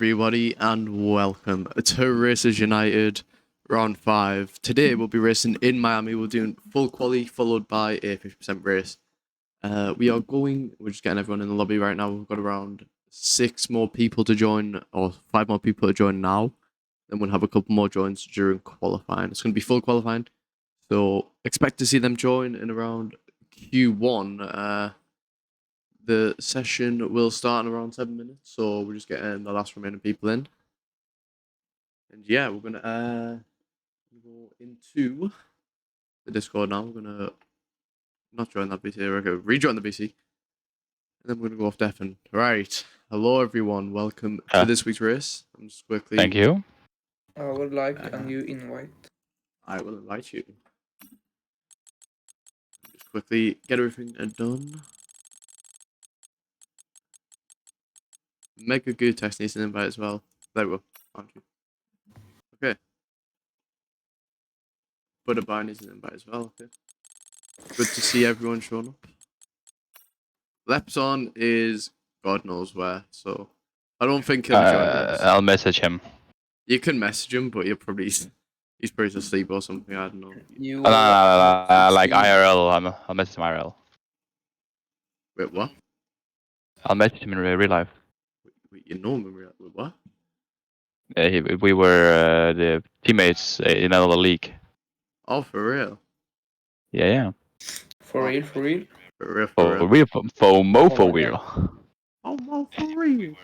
everybody, and welcome to Racers United round 5. Today we'll be racing in Miami. We're doing full quali followed by a 50% race. We're just getting everyone in the lobby right now. We've got around 6 more people to join, or 5 more people to join now. Then we'll have a couple more joins during qualifying. It's going to be full qualifying, so expect to see them join in around Q1. The session will start in around 7 minutes, so we're just getting the last remaining people in. And yeah, we're gonna go into the Discord now. We're gonna not join that BC, we're gonna rejoin the BC. And then we're gonna go off deafen. Right. Hello everyone, welcome to this week's race. I'm just quickly Thank you. I would like a new invite. I will invite you. Just quickly get everything done. Mega Good Text needs an invite as well. There we go. Found you. Okay. Butterby needs an invite as well. Okay. Good to see everyone showing up. Lepson is God knows where, so I don't think he'll join us. I'll message him. You can message him, but he's probably asleep or something. I don't know. You Like IRL. I'll message him IRL. Wait, what? I'll message him in real life. Wait, you know him in real? Wait, what? We were the teammates in another league. Oh, for real? Yeah. For real? For real? For real. For my real. Oh, for real.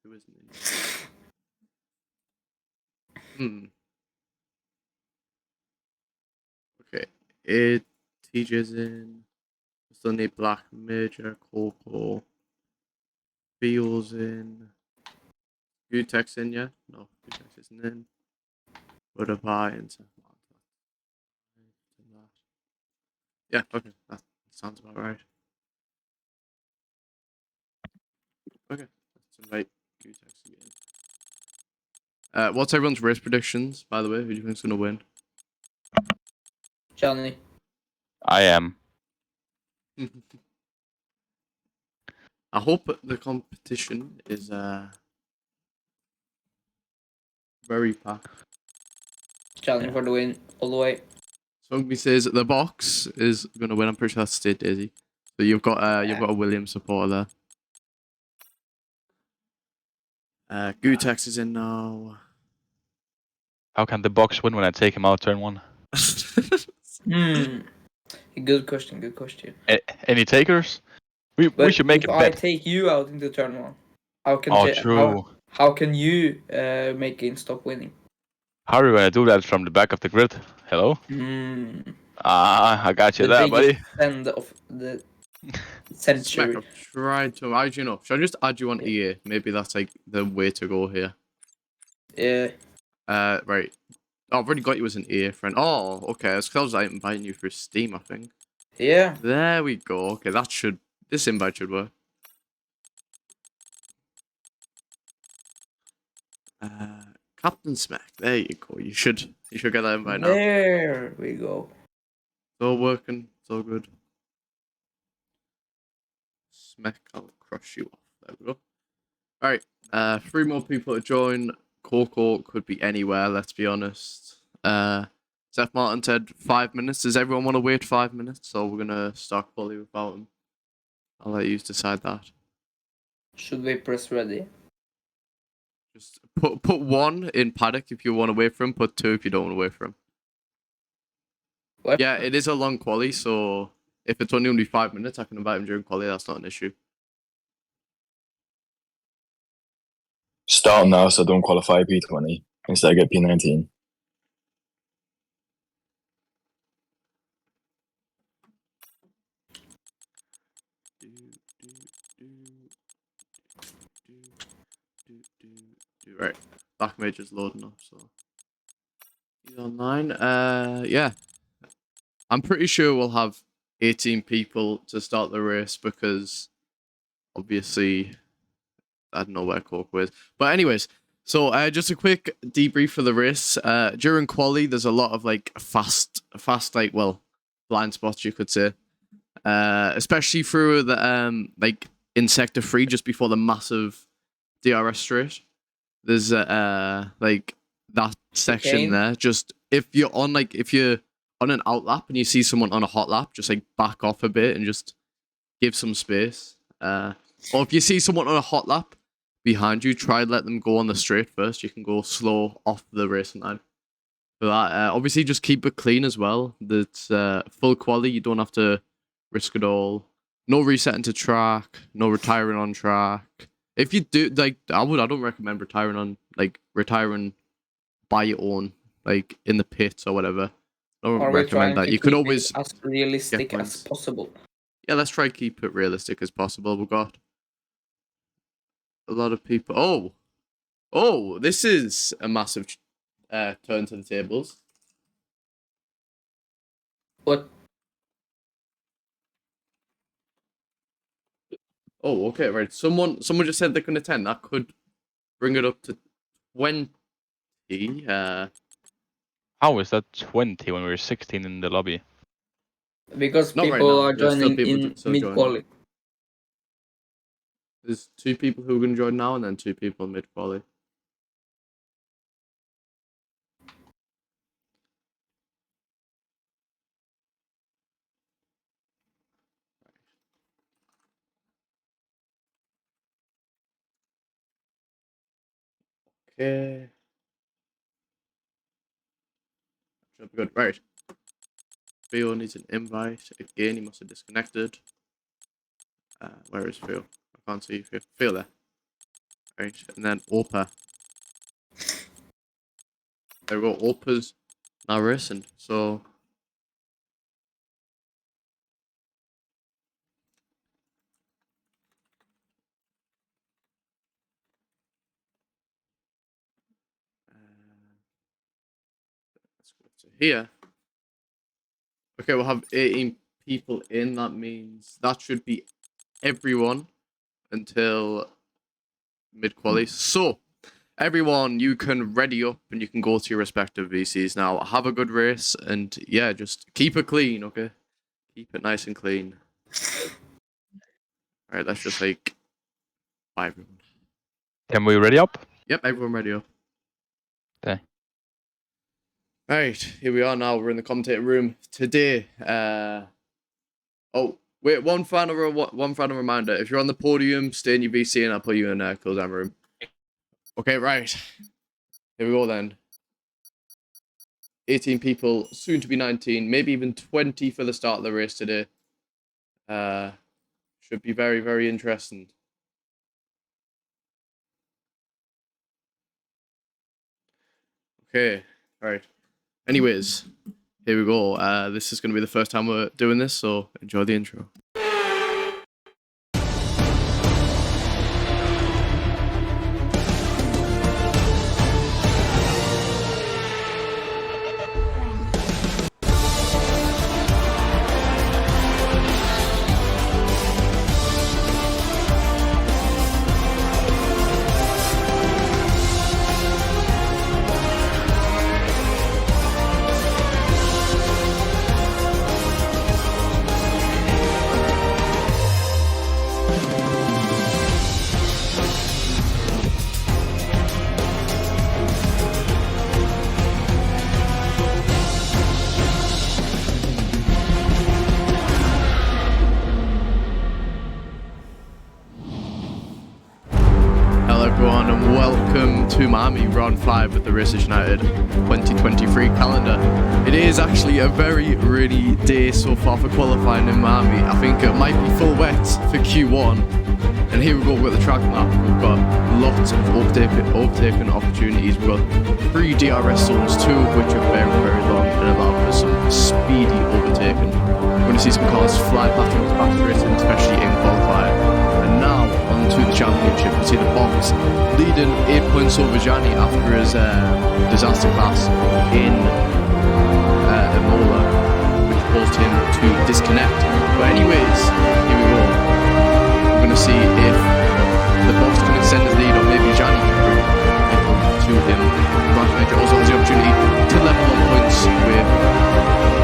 Who isn't in? Okay. TJ's in. Still need Black Major, Coco. Beal's in. Gutex in, yeah? No, Gutex isn't in. Butterpie and Seth Martin. Yeah, okay. That sounds about right. Okay. Let's invite Gutex again. What's everyone's race predictions, by the way? Who do you think's gonna win? Johnny. I am. I hope the competition is very packed. Johnny for the win all the way. Songby says the box is gonna win. I'm pretty sure that's State Daisy. So you've got a Williams supporter there. Gutex is in now. How can the box win when I take him out turn 1? Good question. Good question. Any takers? We should make a If I bet. take you out into turn 1, how can True. how can you make it stop winning? How are we gonna do that from the back of the grid? Hello? I got you The there, buddy. biggest send of the Smack, century. I've tried to. How do you know? Should I just add you on EA? Maybe that's like the way to go here. Yeah. Right. Oh, I've already got you as an EA friend. Oh, okay. It's because I was inviting you through Steam, I think. Yeah. There we go. Okay, this invite should work. Captain Smack. There you go. You should get that invite now. There we go. It's all working. It's all good. Smack, I'll crush you off. There we go. Alright. 3 more people to join. Coco could be anywhere, let's be honest. Seth Martin said 5 minutes. Does everyone want to wait 5 minutes? So we're gonna start quality without him. I'll let you decide that. Should we press ready? Just put 1 in paddock if you want to wait for him. Put 2 if you don't want to wait for him. What? Yeah, it is a long quali, so if it's only going to be 5 minutes, I can invite him during quali. That's not an issue. Start now so I don't qualify P20. Instead I get P19. Right, Black Major's loading up, so he's online. Yeah, I'm pretty sure we'll have 18 people to start the race because obviously I don't know where Coco is. But anyways, so just a quick debrief for the race. During quali, there's a lot of like fast like blind spots you could say. Especially through the like in sector 3 just before the massive DRS straight. There's like that section there. Just if you're on an out lap and you see someone on a hot lap, just like back off a bit and just give some space. Or if you see someone on a hot lap behind you, try and let them go on the straight first. You can go slow off the racing line. For that, obviously just keep it clean as well. That's full quality. You don't have to risk it all. No resetting to track. No retiring on track. If you do, like, I don't recommend retiring by your own, like, in the pits or whatever. I don't Are we recommend trying that. to You could keep always it as realistic get as points. possible? Yeah, let's try to keep it realistic as possible. We've got a lot of people. Oh, this is a massive turn to the tables. What? Oh, okay, right. Someone just said they can attend. That could bring it up to 20. How is that 20 when we were 16 in the lobby? Because Not right people now. are There's still joining people in still mid joining. quali. There's 2 people who are going to join now and then 2 people mid quali. Okay. Should be good. Right. Theo needs an invite. Again, he must have disconnected. Where is Theo? I can't see Theo. Theo there. Right, and then Orpa. There we go. Orpa's now racing. So let's go to here. Okay, we'll have 18 people in. That means that should be everyone until mid-quali. So, everyone, you can ready up and you can go to your respective VCs now. Have a good race and yeah, just keep it clean, okay? Keep it nice and clean. Alright, let's just like bye everyone. Can we ready up? Yep, everyone ready up. Okay. Alright, here we are now. We're in the commentator room today. Oh, wait, one final reminder. If you're on the podium, stay in your VC and I'll put you in a cool down room. Okay, right. Here we go then. 18 people, soon to be 19, maybe even 20 for the start of the race today. Should be very, very interesting. Okay, alright. Anyways, here we go. This is going to be the first time we're doing this, so enjoy the intro. Hello everyone and welcome to Miami round 5 with the Racers United 2023 calendar. It is actually a very rainy day so far for qualifying in Miami. I think it might be full wet for Q1. And here we go with the track map. We've got lots of overtaking opportunities. We've got 3 DRS zones, 2 of which are very, very long and allow for some speedy overtaking. We're going to see some cars fly back into fast racing, especially in qualifying. And now on to the championship. We see the box leading 8 points over Gianni after his disaster class in Imola, which caused him to disconnect. But anyways, here we go. We're going to see if the box can extend his lead or maybe Gianni can bring it to him. Rash Major also has the opportunity to level up points with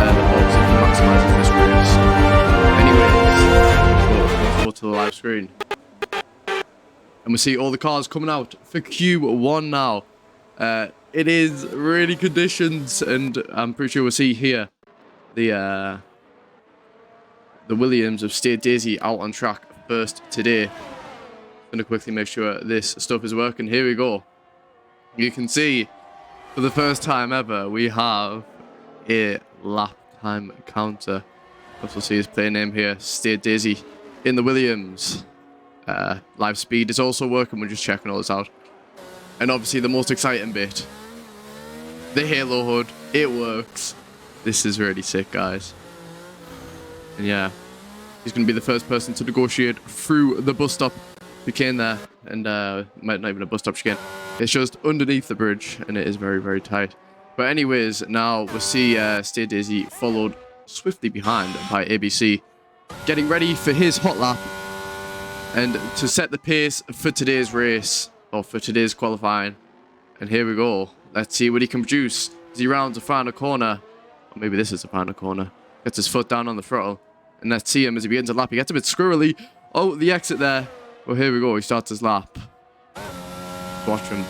the box if he maximises this race. Anyways, let's go to the live screen. And we see all the cars coming out for Q1 now. It is rainy conditions, and I'm pretty sure we'll see here the Williams of State Daisy out on track first today. I'm gonna quickly make sure this stuff is working. Here we go. You can see for the first time ever we have a lap time counter. Also see his play name here, State Daisy in the Williams. Live speed is also working. We're just checking all this out. And obviously the most exciting bit, the halo hood, it works. This is really sick, guys. And yeah, he's going to be the first person to negotiate through the bus stop chicane there. And not even a bus stop chicane. It's just underneath the bridge and it is very, very tight. But anyways, now we'll see State Daisy followed swiftly behind by ABC, getting ready for his hot lap. And to set the pace for today's race, or for today's qualifying. And here we go. Let's see what he can produce as he rounds the final corner. Or maybe this is the final corner. Gets his foot down on the throttle. And let's see him as he begins a lap. He gets a bit squirrely. Oh, the exit there. Well, here we go. He starts his lap. Watch him.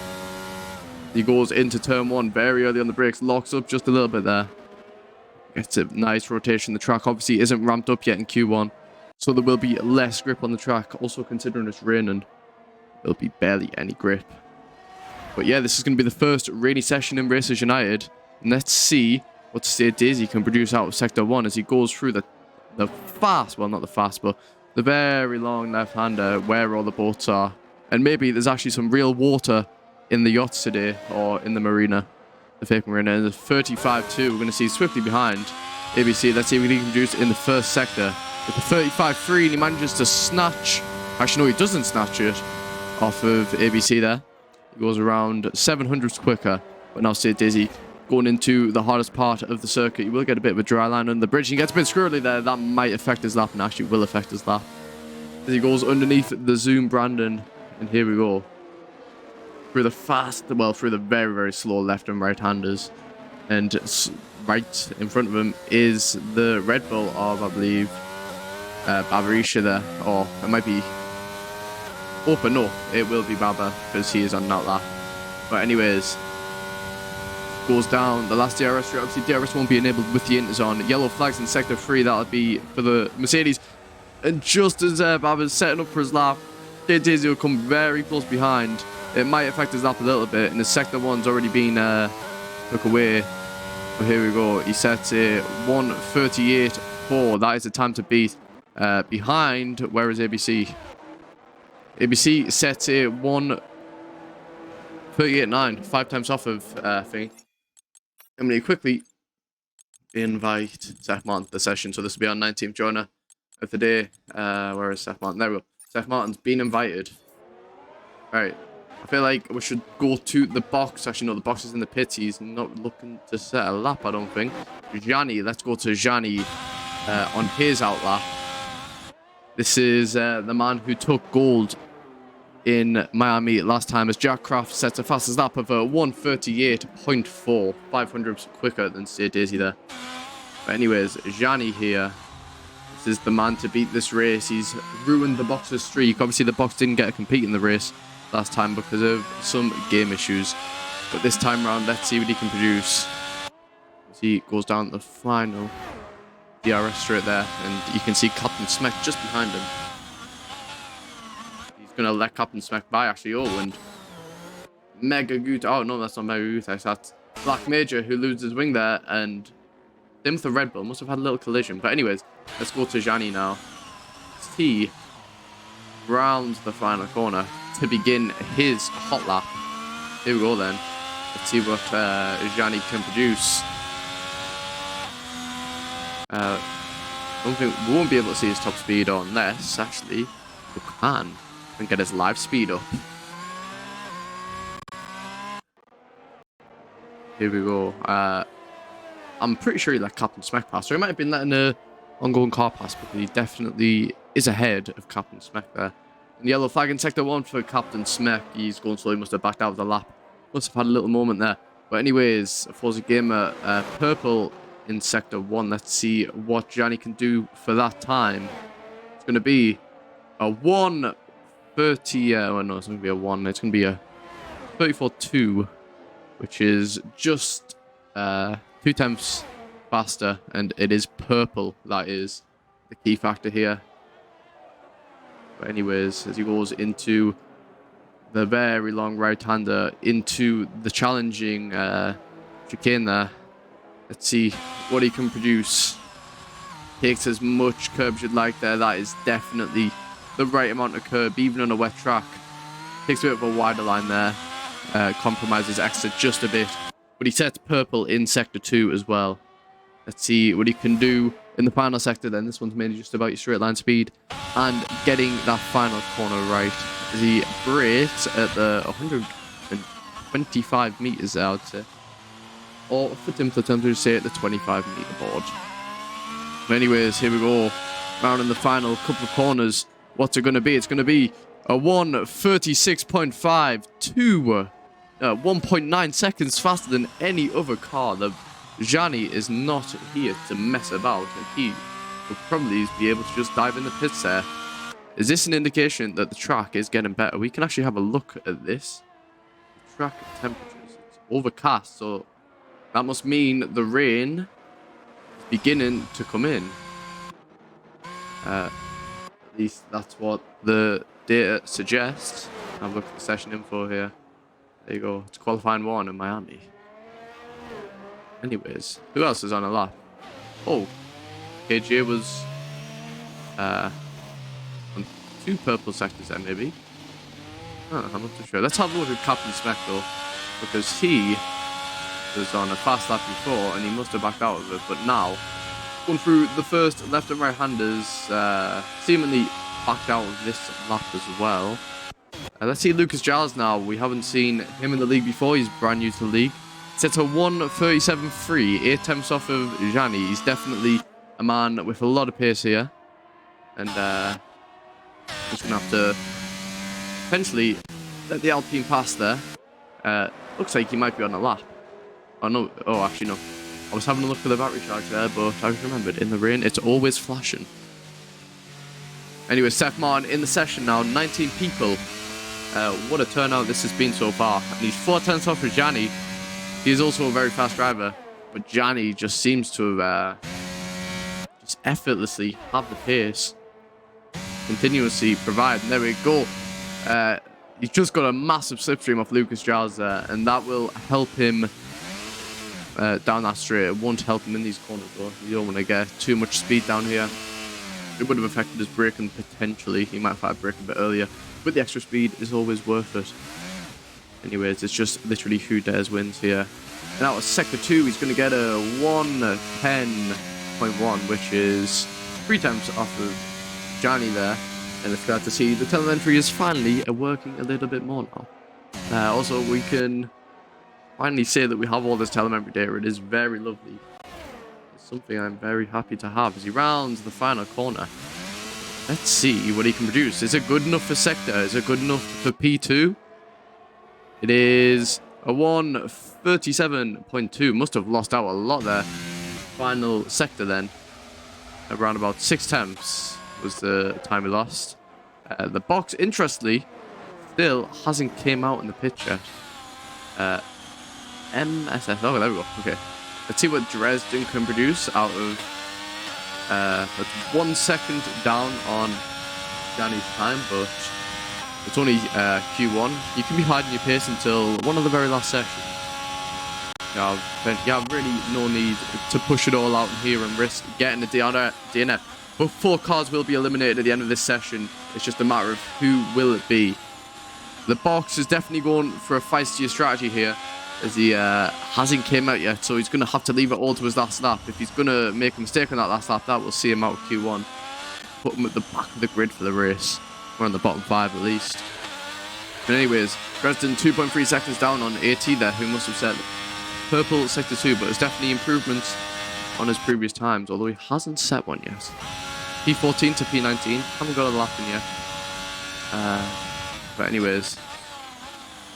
He goes into turn 1 very early on the brakes. Locks up just a little bit there. Gets a nice rotation. The track obviously isn't ramped up yet in Q1. So there will be less grip on the track. Also considering it's raining, there'll be barely any grip. But yeah, this is going to be the first rainy session in Racers United. And let's see what State Daisy can produce out of Sector 1 as he goes through the fast, well not the fast, but the very long left-hander where all the boats are. And maybe there's actually some real water in the yachts today, or in the marina, the fake marina. And the 35-2, we're going to see swiftly behind ABC. Let's see if he can produce in the first sector. With the 35-3, and he manages to snatch, actually no, he doesn't snatch it off of ABC there. He goes around 700s quicker, but now St. Daisy going into the hardest part of the circuit. You will get a bit of a dry line on the bridge. He gets a bit squirrely there. That might affect his lap, and actually will affect his lap. As he goes underneath the Zoom Brandon, and here we go. Through the very, very slow left and right-handers. And right in front of him is the Red Bull of, I believe, Barbarisha there. Or it might be... Oh, but no, it will be Baba, because he is on that lap. But anyways, goes down the last DRS route. Obviously, DRS won't be enabled with the inters on. Yellow flags in sector 3, that'll be for the Mercedes. And just as Baba's setting up for his lap, Daisy will come very close behind. It might affect his lap a little bit, and his sector 1's already been took away. But here we go. He sets a 1:38.4. That is the time to beat. Behind, where is ABC? ABC sets a 1:38.9, 5 times off of thing. I'm going to quickly invite Seth Martin to the session. So this will be our 19th joiner of the day. Where is Seth Martin? There we go. Seth Martin's been invited. Right. I feel like we should go to the box. Actually, no, the box is in the pits. He's not looking to set a lap, I don't think. Gianni, let's go to Gianni on his out lap. This is the man who took gold in Miami last time, as Jack Kraft sets a fastest lap of a 1:38.4, 500 quicker than St. Daisy there. But anyways, Gianni here. This is the man to beat this race. He's ruined the box's streak. Obviously, the box didn't get to compete in the race last time because of some game issues. But this time around, let's see what he can produce. As he goes down the final DRS straight there, and you can see Captain Smack just behind him. He's going to let Captain Smack by, actually. Oh, and Mega Goot. Oh, no, that's not Mega Goot. That's Black Major, who loses his wing there, and him with the Red Bull must have had a little collision. But anyways, let's go to Gianni now. He rounds the final corner to begin his hot lap. Here we go then. Let's see what Gianni can produce. I don't think we won't be able to see his top speed unless actually we can and get his live speed up. Here we go. I'm pretty sure he let Captain Smack pass, or he might have been letting a ongoing car pass, but he definitely is ahead of Captain Smack there. And yellow flag in sector 1 for Captain Smack. He's going slow. He must have backed out of the lap. Must have had a little moment there. But anyways, Forza Gamer, purple in sector 1. Let's see what Gianni can do for that time. It's going to be a 1:30. Oh no, it's going to be a 1. It's going to be a 34.2, which is just 2 times faster, and it is purple. That is the key factor here. But anyways, as he goes into the very long right-hander, into the challenging chicane there, let's see what he can produce. Takes as much curb as you'd like there. That is definitely the right amount of curb, even on a wet track. Takes a bit of a wider line there. Compromises exit just a bit. But he sets purple in sector 2 as well. Let's see what he can do in the final sector then. This one's mainly just about your straight line speed and getting that final corner right. As he brakes at the 125 meters, I would say. Or for Tim to say at the 25 meter board. But anyways, here we go. Round in the final couple of corners. What's it going to be? It's going to be a 1:36.5 to 1.9 seconds faster than any other car. The Gianni is not here to mess about, and he will probably be able to just dive in the pits there. Is this an indication that the track is getting better? We can actually have a look at this. The track temperatures. It's overcast, so that must mean the rain is beginning to come in. At least that's what the data suggests. Have a look at the session info here. There you go. It's qualifying 1 in Miami. Anyways, who else is on a lap? Oh, KJ was on 2 purple sectors there, maybe. I'm not too sure. Let's have a look at Captain Smack though, because he was on a fast lap before and he must have backed out of it. But now, going through the first left and right handers, seemingly backed out of this lap as well. Let's see Lucas Giles now. We haven't seen him in the league before. He's brand new to the league. Set a 1:37.3, 8 tenths off of Gianni. He's definitely a man with a lot of pace here. And just going to have to potentially let the Alpine pass there. Looks like he might be on a lap. Oh, no. Oh, actually, no. I was having a look for the battery charge there, but I remembered in the rain, it's always flashing. Anyway, Seth Martin in the session now. 19 people. What a turnout this has been so far. And he's 4 tenths off of Gianni. He is also a very fast driver, but Gianni just seems to just effortlessly have the pace, continuously provide. And there we go. He's just got a massive slipstream off Lucas Giles there, and that will help him down that straight. It won't help him in these corners though. You don't want to get too much speed down here. It would have affected his braking potentially. He might have had braking a bit earlier, but the extra speed is always worth it. Anyways, it's just literally who dares wins here. And out of sector 2, he's going to get a 1:10.1, which is 3 tenths off of Gianni there. And it's glad to see the telemetry is finally working a little bit more now. Also, we can finally say that we have all this telemetry data. It is very lovely. It's something I'm very happy to have as he rounds the final corner. Let's see what he can produce. Is it good enough for sector? Is it good enough for P2? It is a 1:37.2. Must have lost out a lot there. Final sector then. Around about 6 tenths was the time we lost. The box, interestingly, still hasn't came out in the pitch yet. MSF. Oh, there we go. Okay. Let's see what Dresden can produce out of... that's 1 second down on Danny's time, but... it's only Q1. You can be hiding your pace until one of the very last sessions. You have really no need to push it all out here and risk getting a DNF. But 4 cars will be eliminated at the end of this session. It's just a matter of who will it be. The box is definitely going for a feistier strategy here, as he hasn't came out yet. So he's going to have to leave it all to his last lap. If he's going to make a mistake on that last lap, that will see him out of Q1. Put him at the back of the grid for the race. We're on the bottom 5 at least. But anyways, Dresden 2.3 seconds down on AT there, who must have set purple sector 2, but it's definitely improvements on his previous times, although he hasn't set one yet. P14 to P19, haven't got a lap in yet. But anyways,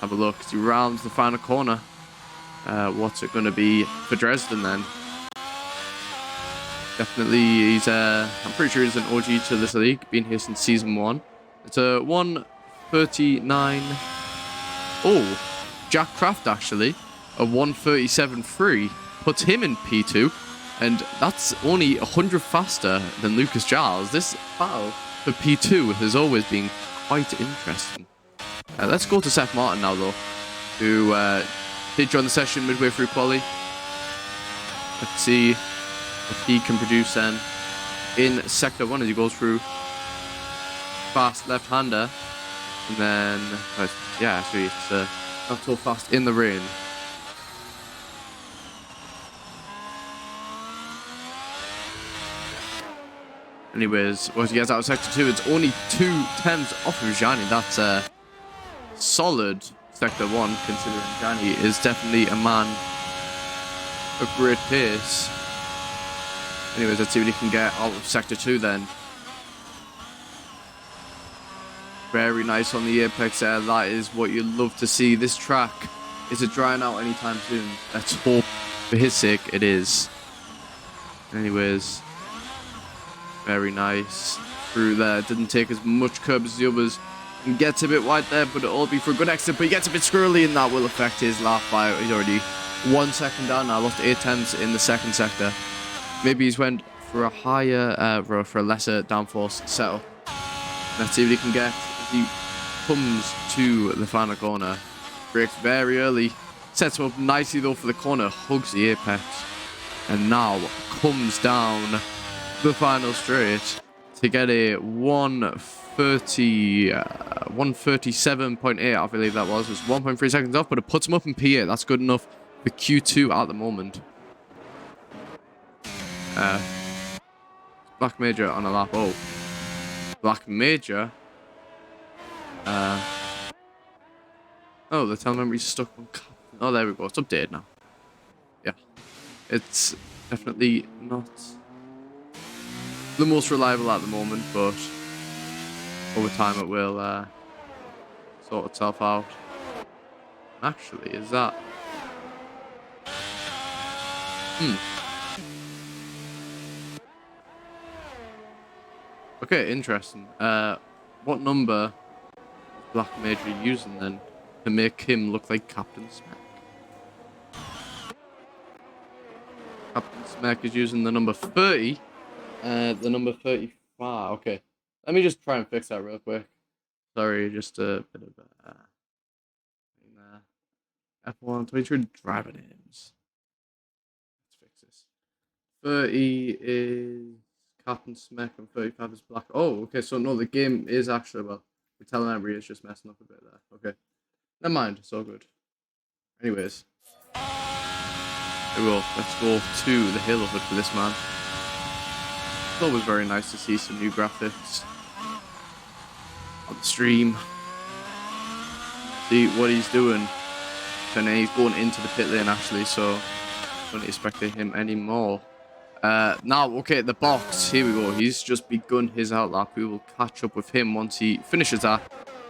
have a look as he rounds the final corner. What's it going to be for Dresden then? Definitely, he's I'm pretty sure he's an OG to this league, been here since season 1. It's a 1:39. Oh, Jack Kraft actually, a 1:37.3 puts him in P2, and that's only 100 faster than Lucas Giles. This battle for P2 has always been quite interesting. Let's go to Seth Martin now though, who did join the session midway through quali. Let's see if he can produce then in sector 1 as he goes through. Fast left-hander, and then yeah, actually it's not so fast in the rain. Anyways, once he gets out of sector 2, it's only 2 tenths off of Gianni. That's a solid sector 1, considering Gianni is definitely a man of great pace. Anyways, let's see what he can get out of sector 2 then. Very nice on the apex there. That is what you love to see. This track, is it drying out anytime soon? Let's hope for his sake it is. Anyways, very nice through there. Didn't take as much curb as the others. And gets a bit wide there, but it'll be for a good exit. But he gets a bit squirrely, and that will affect his lap by... he's already 1 second down now. Lost 8 tenths in the second sector. Maybe he's went for a higher, for a lesser downforce setup. Let's see what he can get. He comes to the final corner, brakes very early, sets him up nicely though for the corner, hugs the apex, and now comes down the final straight. to get a 137.8, I believe that was. It's 1.3 seconds off, but it puts him up in P8. That's good enough for Q2 at the moment. Black Major on a lap. Oh, Black Major. Oh, the tell memory's stuck on Captain. Oh, there we go. It's updated now. Yeah, it's definitely not the most reliable at the moment, but over time it will sort itself out. Actually, is that... Okay, interesting. What number is Black Major using then to make him look like Captain Smack? Captain Smack is using the number 30. The number 35. Okay, let me just try and fix that real quick. Sorry, just a bit of F1 23 driver names. Let's fix this. 30 is Captain Smack and 35 is Black. Oh, okay, so no, the game is actually, well, the telemetry is just messing up a bit there. Okay, never mind, it's all good. Anyways, let's go to the Halo Hood for this man. It's always very nice to see some new graphics on the stream. See what he's doing. And then he's going into the pit lane actually, so don't expect him anymore. Now, okay, the box, here we go. He's just begun his outlap. We will catch up with him once he finishes that.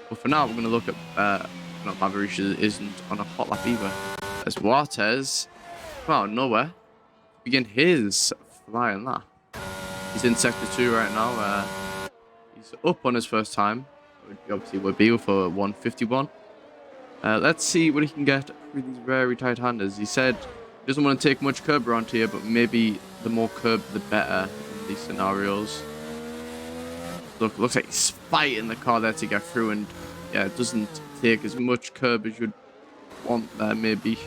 But for now, we're going to look at, not Maverick isn't on a hot lap either. As Waters, come out of nowhere, begin his flying lap. He's in sector 2 right now. He's up on his first time. He obviously would be for 151. Let's see what he can get with these very tight handers. He said he doesn't want to take much curb around here, but maybe the more curb, the better in these scenarios. Look, looks like he's fighting the car there to get through, and yeah, it doesn't take as much curb as you'd want there, maybe.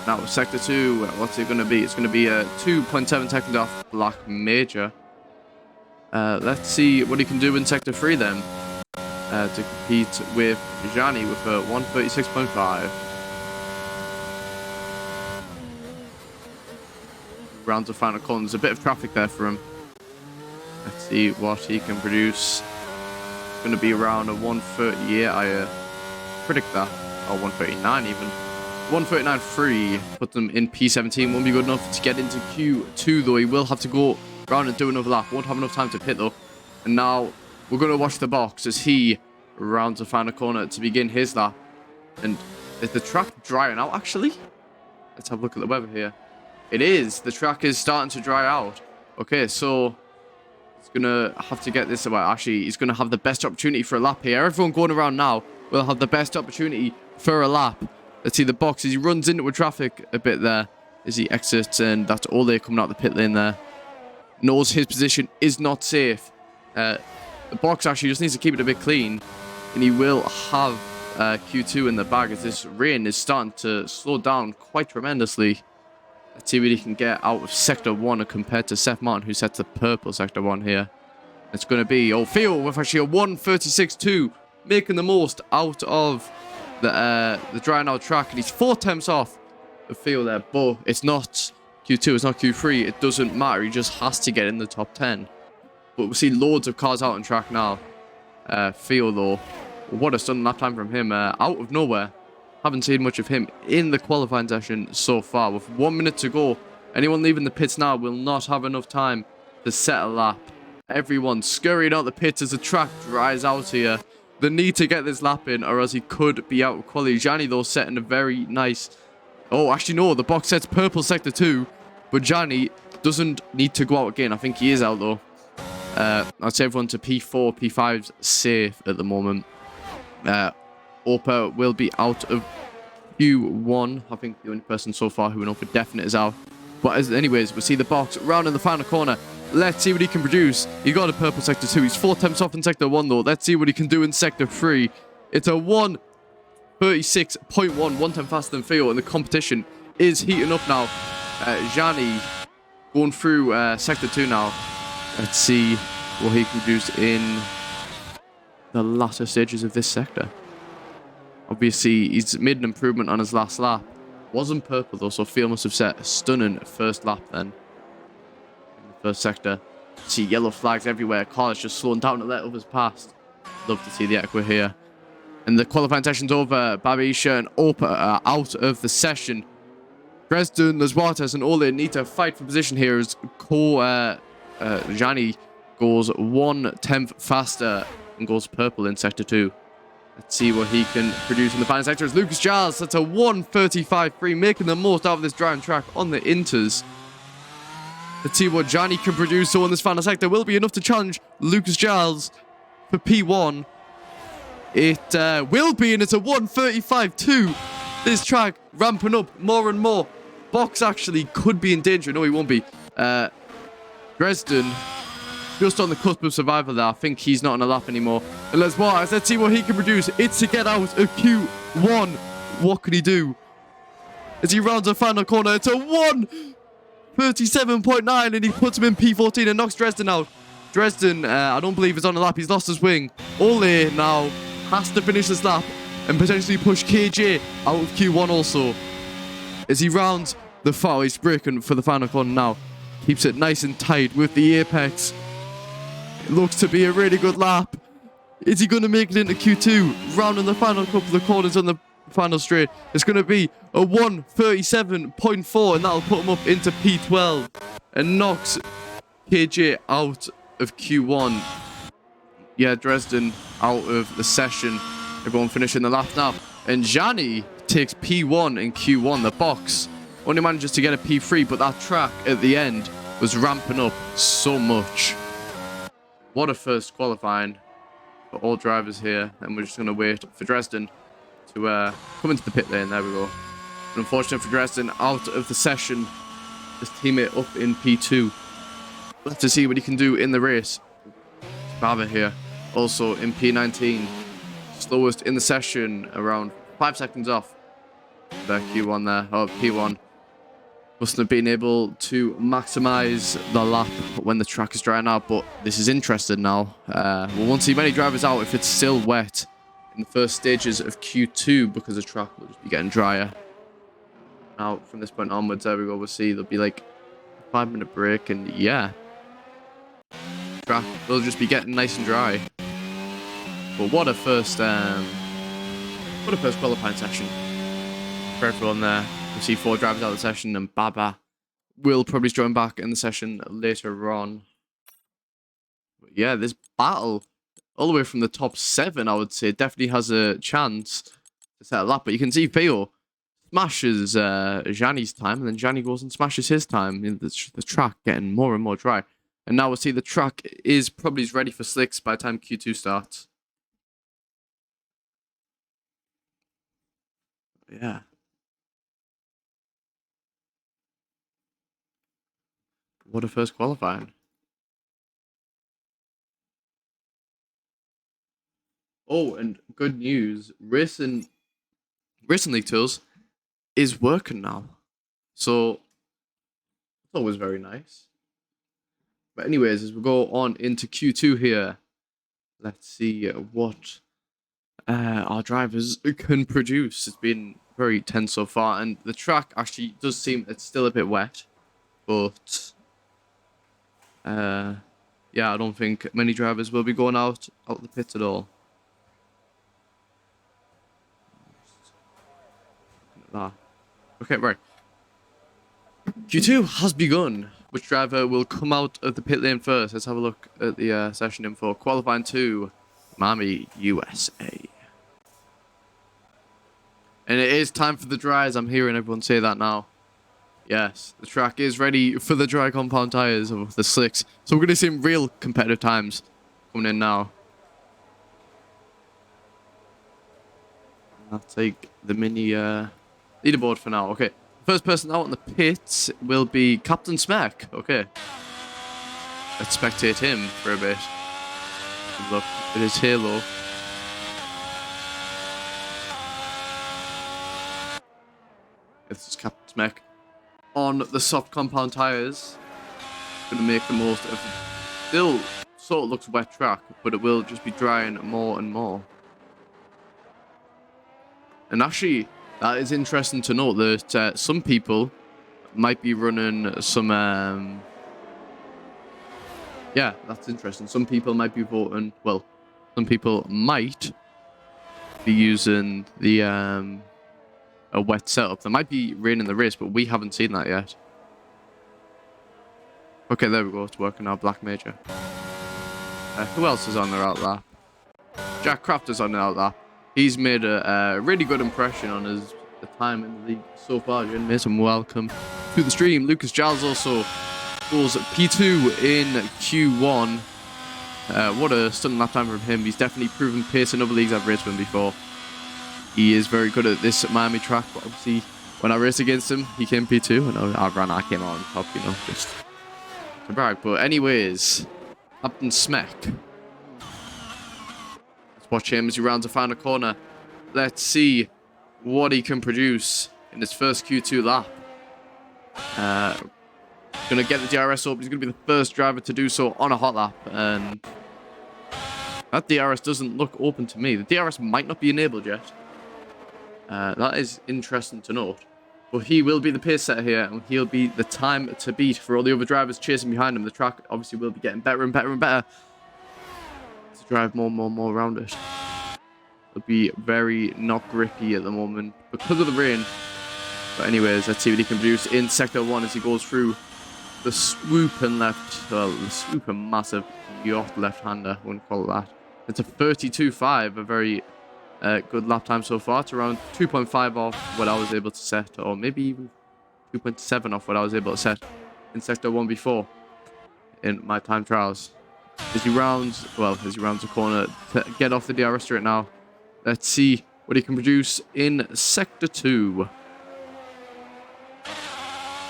Now, sector 2, what's it going to be? It's going to be a 2.7 seconds off Black Major. Let's see what he can do in sector 3 then. To compete with Gianni with a 136.5. Round to final corner. There's a bit of traffic there for him. Let's see what he can produce. It's going to be around a 138, I predict that. Or 139 even. 139.3. Put them in P17. Won't be good enough to get into Q2 though. He will have to go around and do another lap. Won't have enough time to pit though. And now we're going to watch the box as he rounds the final corner to begin his lap. And is the track drying out actually? Let's have a look at the weather here. It is. The track is starting to dry out. Okay, so he's going to have to get this. Well, actually, he's going to have the best opportunity for a lap here. Everyone going around now will have the best opportunity for a lap. Let's see the box as he runs into traffic a bit there as he exits, and that's all they coming out the pit lane there. Knows his position is not safe. The box actually just needs to keep it a bit clean, and he will have Q2 in the bag as this rain is starting to slow down quite tremendously. Let's see what he can get out of Sector 1 compared to Seth Martin, who sets the purple Sector 1 here. It's going to be Theo with actually a 136.2, making the most out of the drying out track, and he's 4 temps off of Theo there, but it's not Q2, it's not Q3, it doesn't matter, he just has to get in the top 10. But we'll see loads of cars out on track now. Theo though, what a sudden lap time from him, out of nowhere. Haven't seen much of him in the qualifying session so far. With 1 minute to go, anyone leaving the pits now will not have enough time to set a lap. Everyone scurrying out the pits as the track dries out here. The need to get this lap in, or else he could be out of quality. Gianni though setting a very nice... Oh, actually no, the box sets purple sector 2, but Gianni doesn't need to go out again. I think he is out though. I'd say everyone to P4, P5's safe at the moment. Opa will be out of Q1. I think the only person so far who we know for definite is out. But anyways, we'll see the box round in the final corner. Let's see what he can produce. He got a purple sector 2. He's 4 temps off in sector 1 though. Let's see what he can do in sector 3. It's a 136.1, 1 temp faster than Theo, and the competition is heating up now. Gianni going through sector 2 now. Let's see what he can produce in the latter stages of this sector. Obviously, he's made an improvement on his last lap. Wasn't purple though, so Phil must have set a stunning first lap then. In the first sector. See yellow flags everywhere. Cars just slowing down to let others past. Love to see the Equa here. And the qualifying session's over. Babisha and Opa are out of the session. Dresden, Laswatas, and Ole need to fight for position here as Jani goes 1/10 faster and goes purple in sector 2. Let's see what he can produce in the final sector as Lucas Giles sets a 1:35.3, making the most out of this driving track on the Inters. Let's see what Johnny can produce. So in this final sector will be enough to challenge Lucas Giles for P1. It will be, and it's a 1:35.2. This track ramping up more and more. Box actually could be in danger. No, he won't be. Dresden just on the cusp of survival there. I think he's not on a lap anymore. And let's see what he can produce. It's to get out of Q1. What can he do? As he rounds the final corner, it's a 1:37.9, and he puts him in P14 and knocks Dresden out. Dresden, I don't believe is on a lap. He's lost his wing. Ole now has to finish this lap and potentially push KJ out of Q1 also. As he rounds the foul, he's braking for the final corner now. Keeps it nice and tight with the apex. It looks to be a really good lap. Is he going to make it into Q2? Rounding the final couple of corners on the final straight. It's going to be a 1:37.4, and that'll put him up into P12 and knocks KJ out of Q1. Yeah, Dresden out of the session. Everyone finishing the lap now. And Jani takes P1 in Q1. The box only manages to get a P3, but that track at the end was ramping up so much. What a first qualifying for all drivers here. And we're just going to wait for Dresden to come into the pit lane. There we go. And unfortunately for Dresden, out of the session. His teammate up in P2. We'll have to see what he can do in the race. Bava here, also in P19. Slowest in the session, around 5 seconds off the Q1 there, or P1. Mustn't have been able to maximize the lap when the track is drying out, but this is interesting now. We won't see many drivers out if it's still wet in the first stages of Q2 because the track will just be getting drier. Now, from this point onwards, there we go, we'll see there'll be like a 5-minute break, and yeah, track will just be getting nice and dry. But what a first qualifying session for everyone there. We see 4 drivers out of the session, and Baba will probably join back in the session later on. But yeah, this battle, all the way from the top 7, I would say, definitely has a chance to set a lap. But you can see Theo smashes Jani's time, and then Jani goes and smashes his time. The track getting more and more dry. And now we'll see the track is probably ready for slicks by the time Q2 starts. Yeah. What a first qualifying. Oh, and good news. Racing League Tools is working now. So, it's always very nice. But anyways, as we go on into Q2 here, let's see what our drivers can produce. It's been very tense so far, and the track actually does seem it's still a bit wet, but yeah, I don't think many drivers will be going out the pits at all. Okay, right. Q2 has begun. Which driver will come out of the pit lane first? Let's have a look at the session info. Qualifying 2, Miami, USA. And it is time for the dries. I'm hearing everyone say that now. Yes, the track is ready for the dry compound tires of the slicks. So we're going to see some real competitive times coming in now. I'll take the mini leaderboard for now. Okay, first person out on the pits will be Captain Smack. Okay, let's spectate him for a bit. Look at his halo. This is Captain Smack on the soft compound tires. Gonna make the most of still sort of looks wet track, but it will just be drying more and more. And actually, that is interesting to note that some people might be running some... yeah, that's interesting. Some people might be voting... Well, some people might be using the a wet setup. There might be rain in the race, but we haven't seen that yet. Okay, there we go. It's working now. Black Major. Who else is on their out lap? Jack Kraft is on the out lap. He's made a really good impression on the time in the league so far. Mason, welcome to the stream. Lucas Giles also goes P2 in Q1. What a stunning lap time from him. He's definitely proven pace in other leagues I've raced with him before. He is very good at this Miami track, but obviously when I raced against him, he came P2, and I came out on top, you know, just to brag. But anyways, Captain Smack. Let's watch him as he rounds the final corner. Let's see what he can produce in his first Q2 lap. Gonna get the DRS up. He's gonna be the first driver to do so on a hot lap, and that DRS doesn't look open to me. The DRS might not be enabled yet. That is interesting to note. But he will be the pace setter here, and he'll be the time to beat for all the other drivers chasing behind him. The track obviously will be getting better and better and better to drive more and more and more around it. It'll be very not grippy at the moment because of the rain. But anyways, let's see what he can produce in Sector 1 as he goes through the swooping left, well, the swooping massive yacht left-hander, I wouldn't call it that. It's a 32.5, a very good lap time so far. It's around 2.5 off what I was able to set, or maybe even 2.7 off what I was able to set in Sector 1 before in my time trials. As he rounds the corner to get off the DRS straight now. Let's see what he can produce in Sector 2.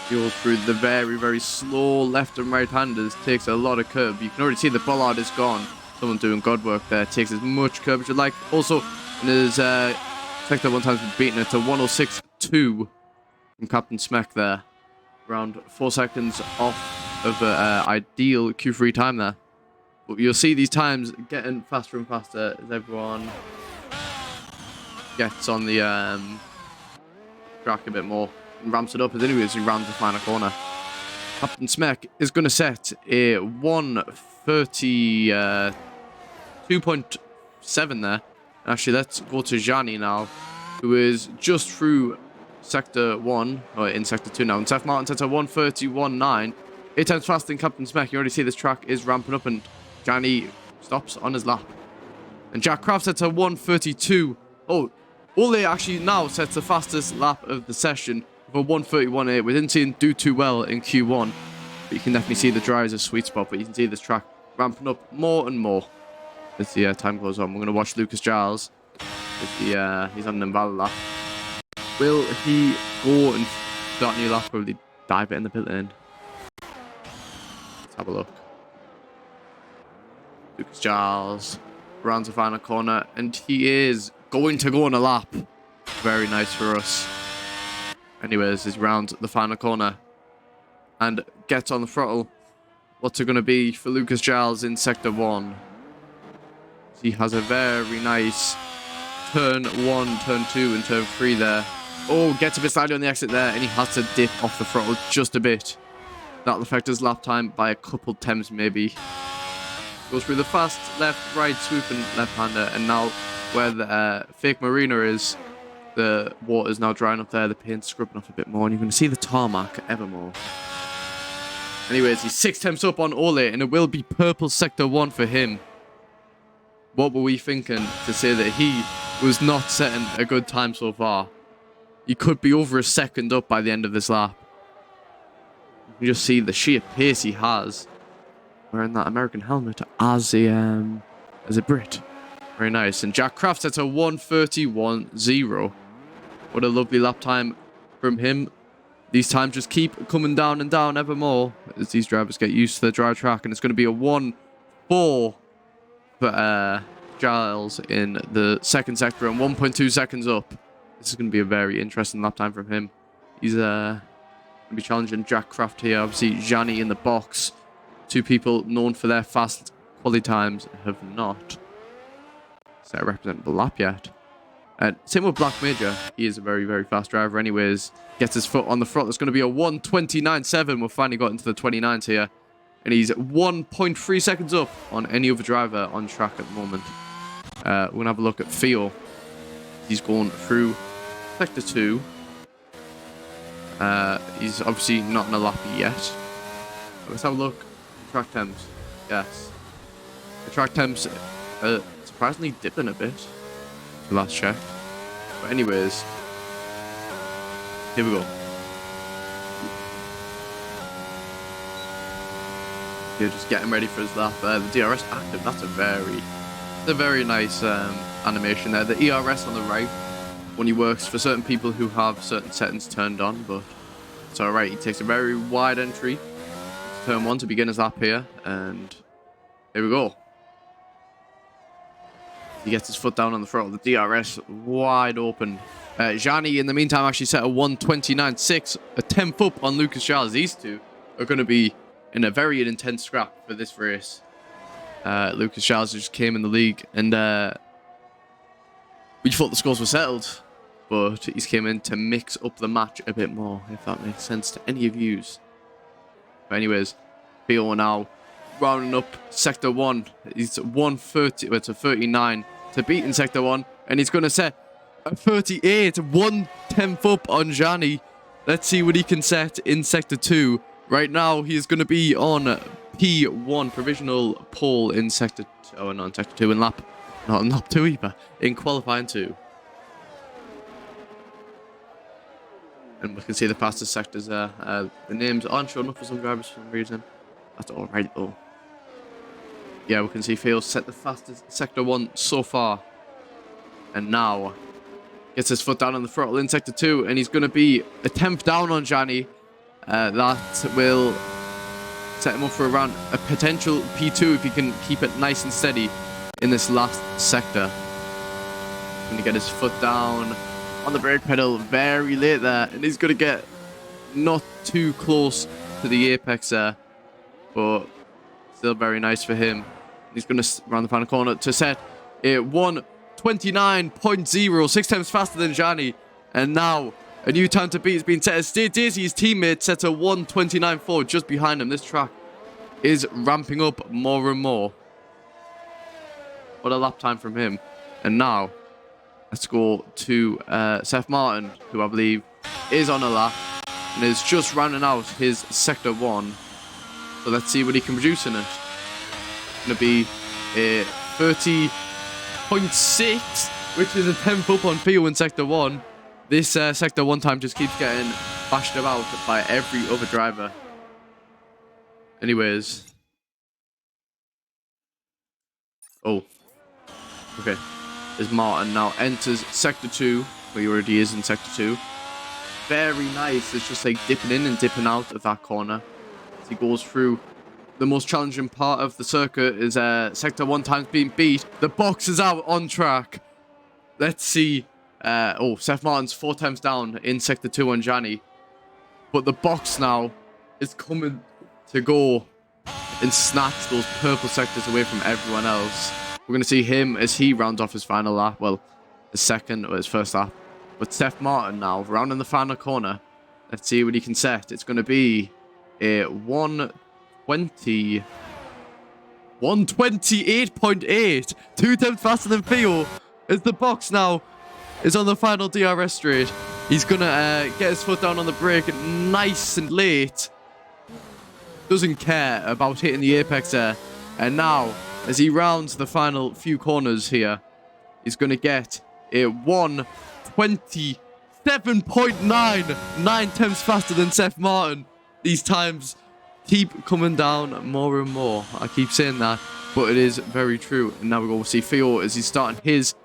Goes through the very, very slow left and right-handers, takes a lot of curb. You can already see the bollard is gone. Someone doing God work there, takes as much curb as you like. Also, in his Sector 1 times, beating it to 106.2 from Captain Smack there. Around 4 seconds off of ideal Q3 time there. But you'll see these times getting faster and faster as everyone gets on the track a bit more. And ramps it up as anyways he rounds the final corner. Captain Smack is going to set a 132.7 there. Actually, let's go to Jani now, who is just through Sector 1, or in Sector 2 now. And Seth Martin sets a 131.9. 8 times faster than Captain Smack. You already see this track is ramping up, and Jani stops on his lap. And Jack Kraft sets a 132. Oh, Ole actually now sets the fastest lap of the session for 131.8. We didn't see him do too well in Q1, but you can definitely see the dry is a sweet spot. But you can see this track ramping up more and more as the time goes on. We're going to watch Lucas Giles. He's on an invalid lap. Will he go and start a new lap, or will he dive it in the pit lane? Let's have a look. Lucas Giles rounds the final corner, and he is going to go on a lap. Very nice for us. Anyways, he's round the final corner and gets on the throttle. What's it going to be for Lucas Giles in Sector 1? He has a very nice turn 1, turn 2, and turn 3 there. Oh, gets a bit slidey on the exit there, and he has to dip off the throttle just a bit. That'll affect his lap time by a couple temps maybe. Goes through the fast left, right, swooping left-hander, and now where the fake marina is, the water is now drying up there, the paint's scrubbing off a bit more, and you're going to see the tarmac ever more. Anyways, he's 6 temps up on Ole, and it will be purple Sector 1 for him. What were we thinking to say that he was not setting a good time so far? He could be over a second up by the end of this lap. You can just see the sheer pace he has wearing that American helmet as a Brit. Very nice. And Jack Kraft sets a 131.0. What a lovely lap time from him. These times just keep coming down and down ever more as these drivers get used to the dry track. And it's going to be a 1-4 for Giles in the second sector and 1.2 seconds up. This is going to be a very interesting lap time from him. He's going to be challenging Jack Kraft here. Obviously, Jani in the box Two people known for their fast quality times have not set a representable lap yet. And same with Black Major. He is a very, very fast driver anyways. Gets his foot on the front. There's going to be a 1:29.7. We've finally got into the 29s here. And he's 1.3 seconds up on any other driver on track at the moment. We're going to have a look at Theo. He's going through Sector 2. He's obviously not in a lappy yet. Let's have a look. Track temps. Yes. The track temps are surprisingly dipping a bit. Last check. But anyways, here we go. Yeah, just getting ready for his lap. The DRS active. That's a very nice animation there. The ERS on the right only works for certain people who have certain settings turned on, but it's alright. He takes a very wide entry to turn 1 to begin his lap here, and here we go. He gets his foot down on the throttle. The DRS wide open. Gianni, in the meantime, actually set a 1:29.6, a 10th up on Lucas Charles. These two are going to be in a very intense scrap for this race. Lucas Charles just came in the league, and we thought the scores were settled, but he's came in to mix up the match a bit more, if that makes sense to any of yous. But anyways, Theo now rounding up Sector 1. He's 1:30, it's a 39 to beat in Sector 1, and he's going to set a 38, 1/10 up on Gianni. Let's see what he can set in Sector 2. Right now, he is going to be on P1, provisional pole in Sector 2. Oh, not in Sector 2, in lap. Not in lap 2 either. In qualifying 2. And we can see the fastest sectors there. The names aren't showing up for some drivers for some reason. That's alright though. Yeah, we can see Theo set the fastest Sector 1 so far. And now gets his foot down on the throttle in Sector 2. And he's going to be a 10th down on Gianni. That will set him up for around a potential P2 if he can keep it nice and steady in this last sector. Going to get his foot down on the brake pedal very late there. And he's going to get not too close to the apex there. But still very nice for him. He's going to round the final corner to set a 1:29.0, 6 times faster than Gianni. And now a new time to beat has been set as Daisy, his teammate, sets a 1:29.4 just behind him. This track is ramping up more and more. What a lap time from him. And now let's go to Seth Martin, who I believe is on a lap and is just rounding out his Sector 1. So let's see what he can produce in it. It's going to be a 30.6, which is a 10th up on Theo in Sector 1. This Sector 1 time just keeps getting bashed about by every other driver. Anyways. Oh. Okay. As Martin now enters Sector 2, where he already is in Sector 2. Very nice. It's just like dipping in and dipping out of that corner. As he goes through the most challenging part of the circuit is Sector 1 times being beat. The box is out on track. Let's see. Seth Martin's 4 times down in Sector 2 on Gianni. But the box now is coming to go and snatch those purple sectors away from everyone else. We're going to see him as he rounds off his final lap. Well, his second or his first lap. But Seth Martin now, rounding the final corner. Let's see what he can set. It's going to be a 128.8. 2 times faster than Theo. As the box now is on the final DRS straight. He's going to get his foot down on the brake nice and late. Doesn't care about hitting the apex there. And now, as he rounds the final few corners here, he's going to get a 1:27.9. 9 times faster than Seth Martin. These times keep coming down more and more. I keep saying that, but it is very true. And now we're going to see Theo as he's starting his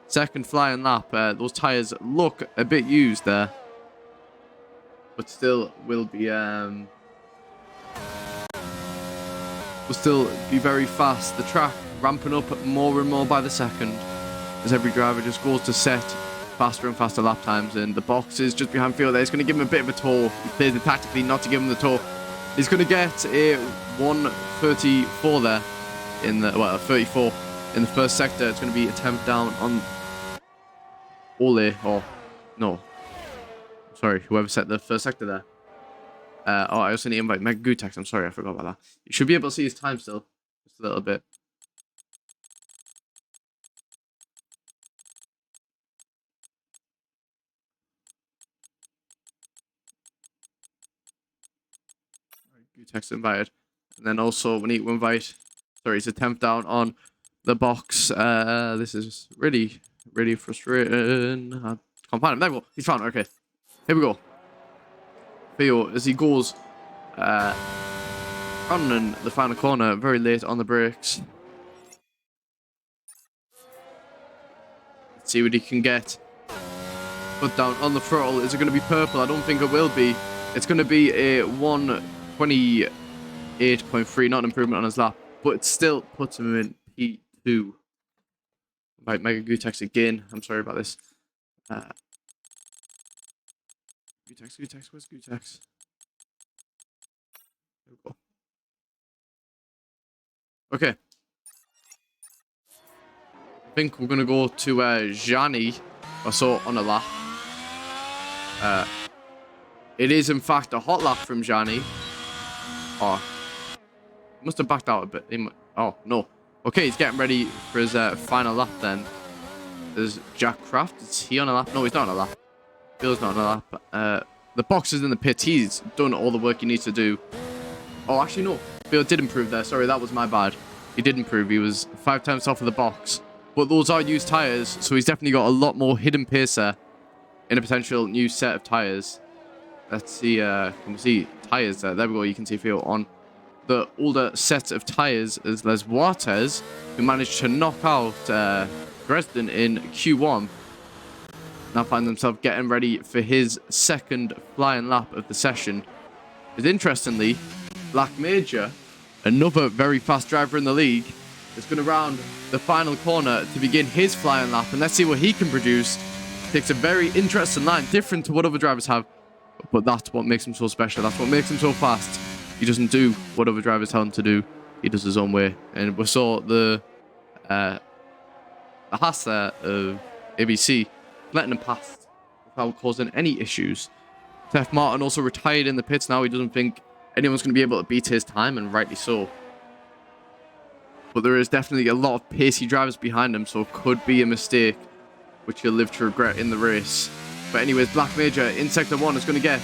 second flying lap. Those tyres look a bit used there, but still will be very fast. The track ramping up more and more by the second as every driver just goes to set faster and faster lap times. And the box is just behind Theo there. It's going to give him a bit of a tow. He plays it tactically not to give him the tow. He's going to get a 134 there in the, well, 34 in the first sector. It's going to be a 10th down on Ole, or no. Sorry, whoever set the first sector there. Oh, I also need to invite Mega Gutex. I'm sorry, I forgot about that. You should be able to see his time still. Just a little bit. Gutex invited. And then also we need to invite, sorry, it's a 10th down on the box. This is really, really frustrating. I can't find him. There we go. He's found him. Okay. Here we go. Theo, as he goes on in the final corner, very late on the brakes. Let's see what he can get. Put down on the throttle. Is it going to be purple? I don't think it will be. It's going to be a 128.3, not an improvement on his lap, but it still puts him in P2. Right, Mega Gutex again. I'm sorry about this. Gutex, where's Gutex? There we go. Okay. I think we're going to go to Gianni, I saw on a lap. It is, in fact, a hot lap from Gianni. Oh. He must have backed out a bit. Oh, no. Okay, he's getting ready for his final lap then. There's Jack Kraft. Is he on a lap? No, he's not on a lap. Bill's not on a lap. The box is in the pit. He's done all the work he needs to do. Oh, actually, no. Bill did improve there. Sorry, that was my bad. He did improve. He was 5 times off of the box. But those are used tyres, so he's definitely got a lot more hidden pace there in a potential new set of tyres. Let's see. Can we see tyres there? There we go. You can see Theo on the older set of tyres as Les Waters, who managed to knock out Dresden in Q1. Now find themselves getting ready for his second flying lap of the session. But interestingly, Black Major, another very fast driver in the league, is going to round the final corner to begin his flying lap. And let's see what he can produce. Takes a very interesting line, different to what other drivers have. But that's what makes him so special. That's what makes him so fast. He doesn't do what other drivers tell him to do. He does his own way. And we saw the Haas there of ABC letting him pass without causing any issues. Steph Martin also retired in the pits now. He doesn't think anyone's going to be able to beat his time, and rightly so. But there is definitely a lot of pacey drivers behind him, so it could be a mistake which he'll live to regret in the race. But anyways, Black Major in Sector 1 is going to get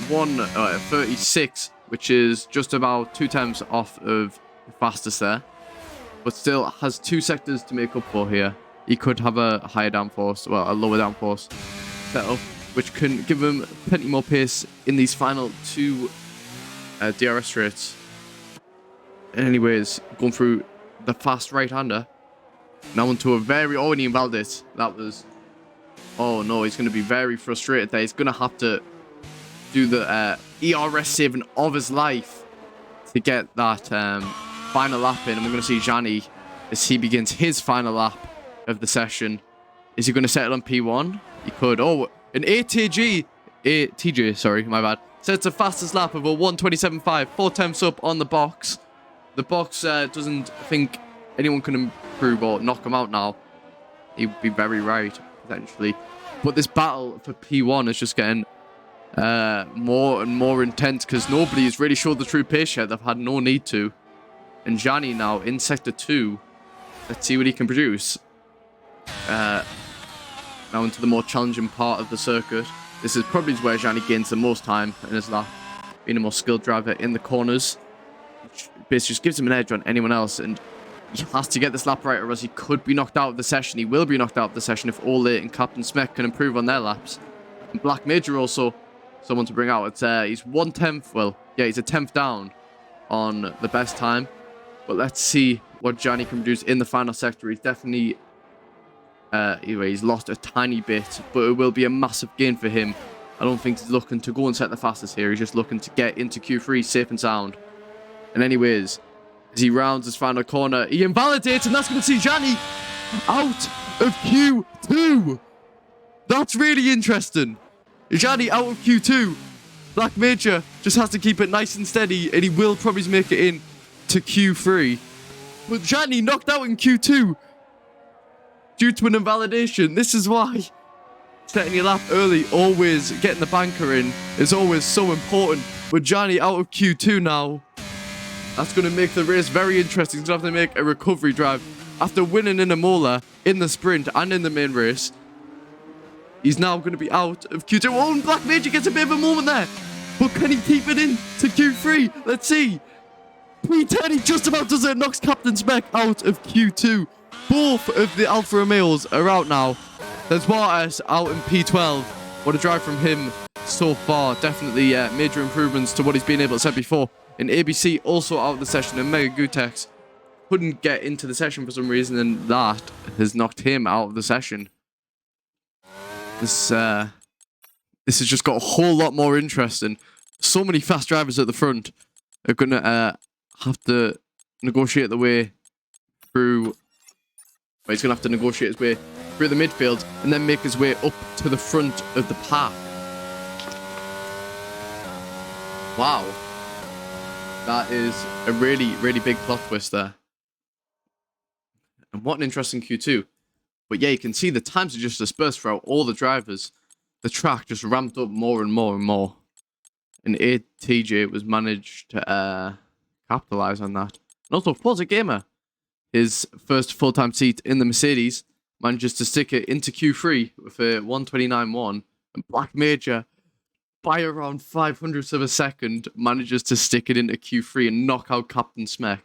136, which is just about 2 times off of the fastest there. But still has 2 sectors to make up for here. He could have a higher downforce, well, a lower downforce setup, which can give him plenty more pace in these final 2 DRS straights. Anyways, going through the fast right-hander. Now onto a very... Oh, and he invalid it. That was... Oh, no, he's going to be very frustrated there. He's going to have to do the ERS saving of his life to get that final lap in. And we're going to see Gianni as he begins his final lap of the session. Is he going to settle on P1? He could. Oh, an TJ, sorry, my bad. Sets the fastest lap of a 127.5, 4 times up on the box. The box doesn't think anyone can improve or knock him out now. He would be very right, potentially. But this battle for P1 is just getting more and more intense because nobody has really showed the true pace yet. They've had no need to. And Gianni now in Sector 2. Let's see what he can produce. Now into the more challenging part of the circuit. This is probably where Gianni gains the most time in his lap. Being a more skilled driver in the corners. Which basically just gives him an edge on anyone else. And he has to get this lap right or else he could be knocked out of the session. He will be knocked out of the session if Ole and Captain Smek can improve on their laps. And Black Major also someone to bring out. It's he's 1/10. Well, yeah, he's a 10th down on the best time. But let's see what Gianni can produce in the final sector. He's definitely... anyway, he's lost a tiny bit, but it will be a massive gain for him. I don't think he's looking to go and set the fastest here. He's just looking to get into Q3 safe and sound. And anyways, as he rounds his final corner, he invalidates, and that's going to see Gianni out of Q2. That's really interesting. Gianni out of Q2. Black Major just has to keep it nice and steady, and he will probably make it in to Q3. But Johnny knocked out in Q2 due to an invalidation. This is why setting your lap early, always getting the banker in, is always so important. With Johnny out of Q2 now, that's going to make the race very interesting. He's going to have to make a recovery drive. After winning in Imola, in the sprint, and in the main race, he's now going to be out of Q2. Oh, and Black Major gets a bit of a moment there. But can he keep it in to Q3? Let's see. P10, he just about does it. Knocks Captain Spec out of Q2. Both of the Alfa Romeos are out now. There's Waters out in P12. What a drive from him so far. Definitely major improvements to what he's been able to set before. And ABC also out of the session. And Mega Gutex couldn't get into the session for some reason. And that has knocked him out of the session. This has just got a whole lot more interesting. So many fast drivers at the front are going to have to negotiate the way through. Well, he's going to have to negotiate his way through the midfield and then make his way up to the front of the pack. Wow. That is a really, really big plot twist there. And what an interesting Q2. But yeah, you can see the times are just dispersed throughout all the drivers. The track just ramped up more and more and more. And ATJ was managed to capitalize on that. And also, Forza Gamer, his first full-time seat in the Mercedes, manages to stick it into Q3 with a 129.1. And Black Major, by around 500ths of a second, manages to stick it into Q3 and knock out Captain Smek.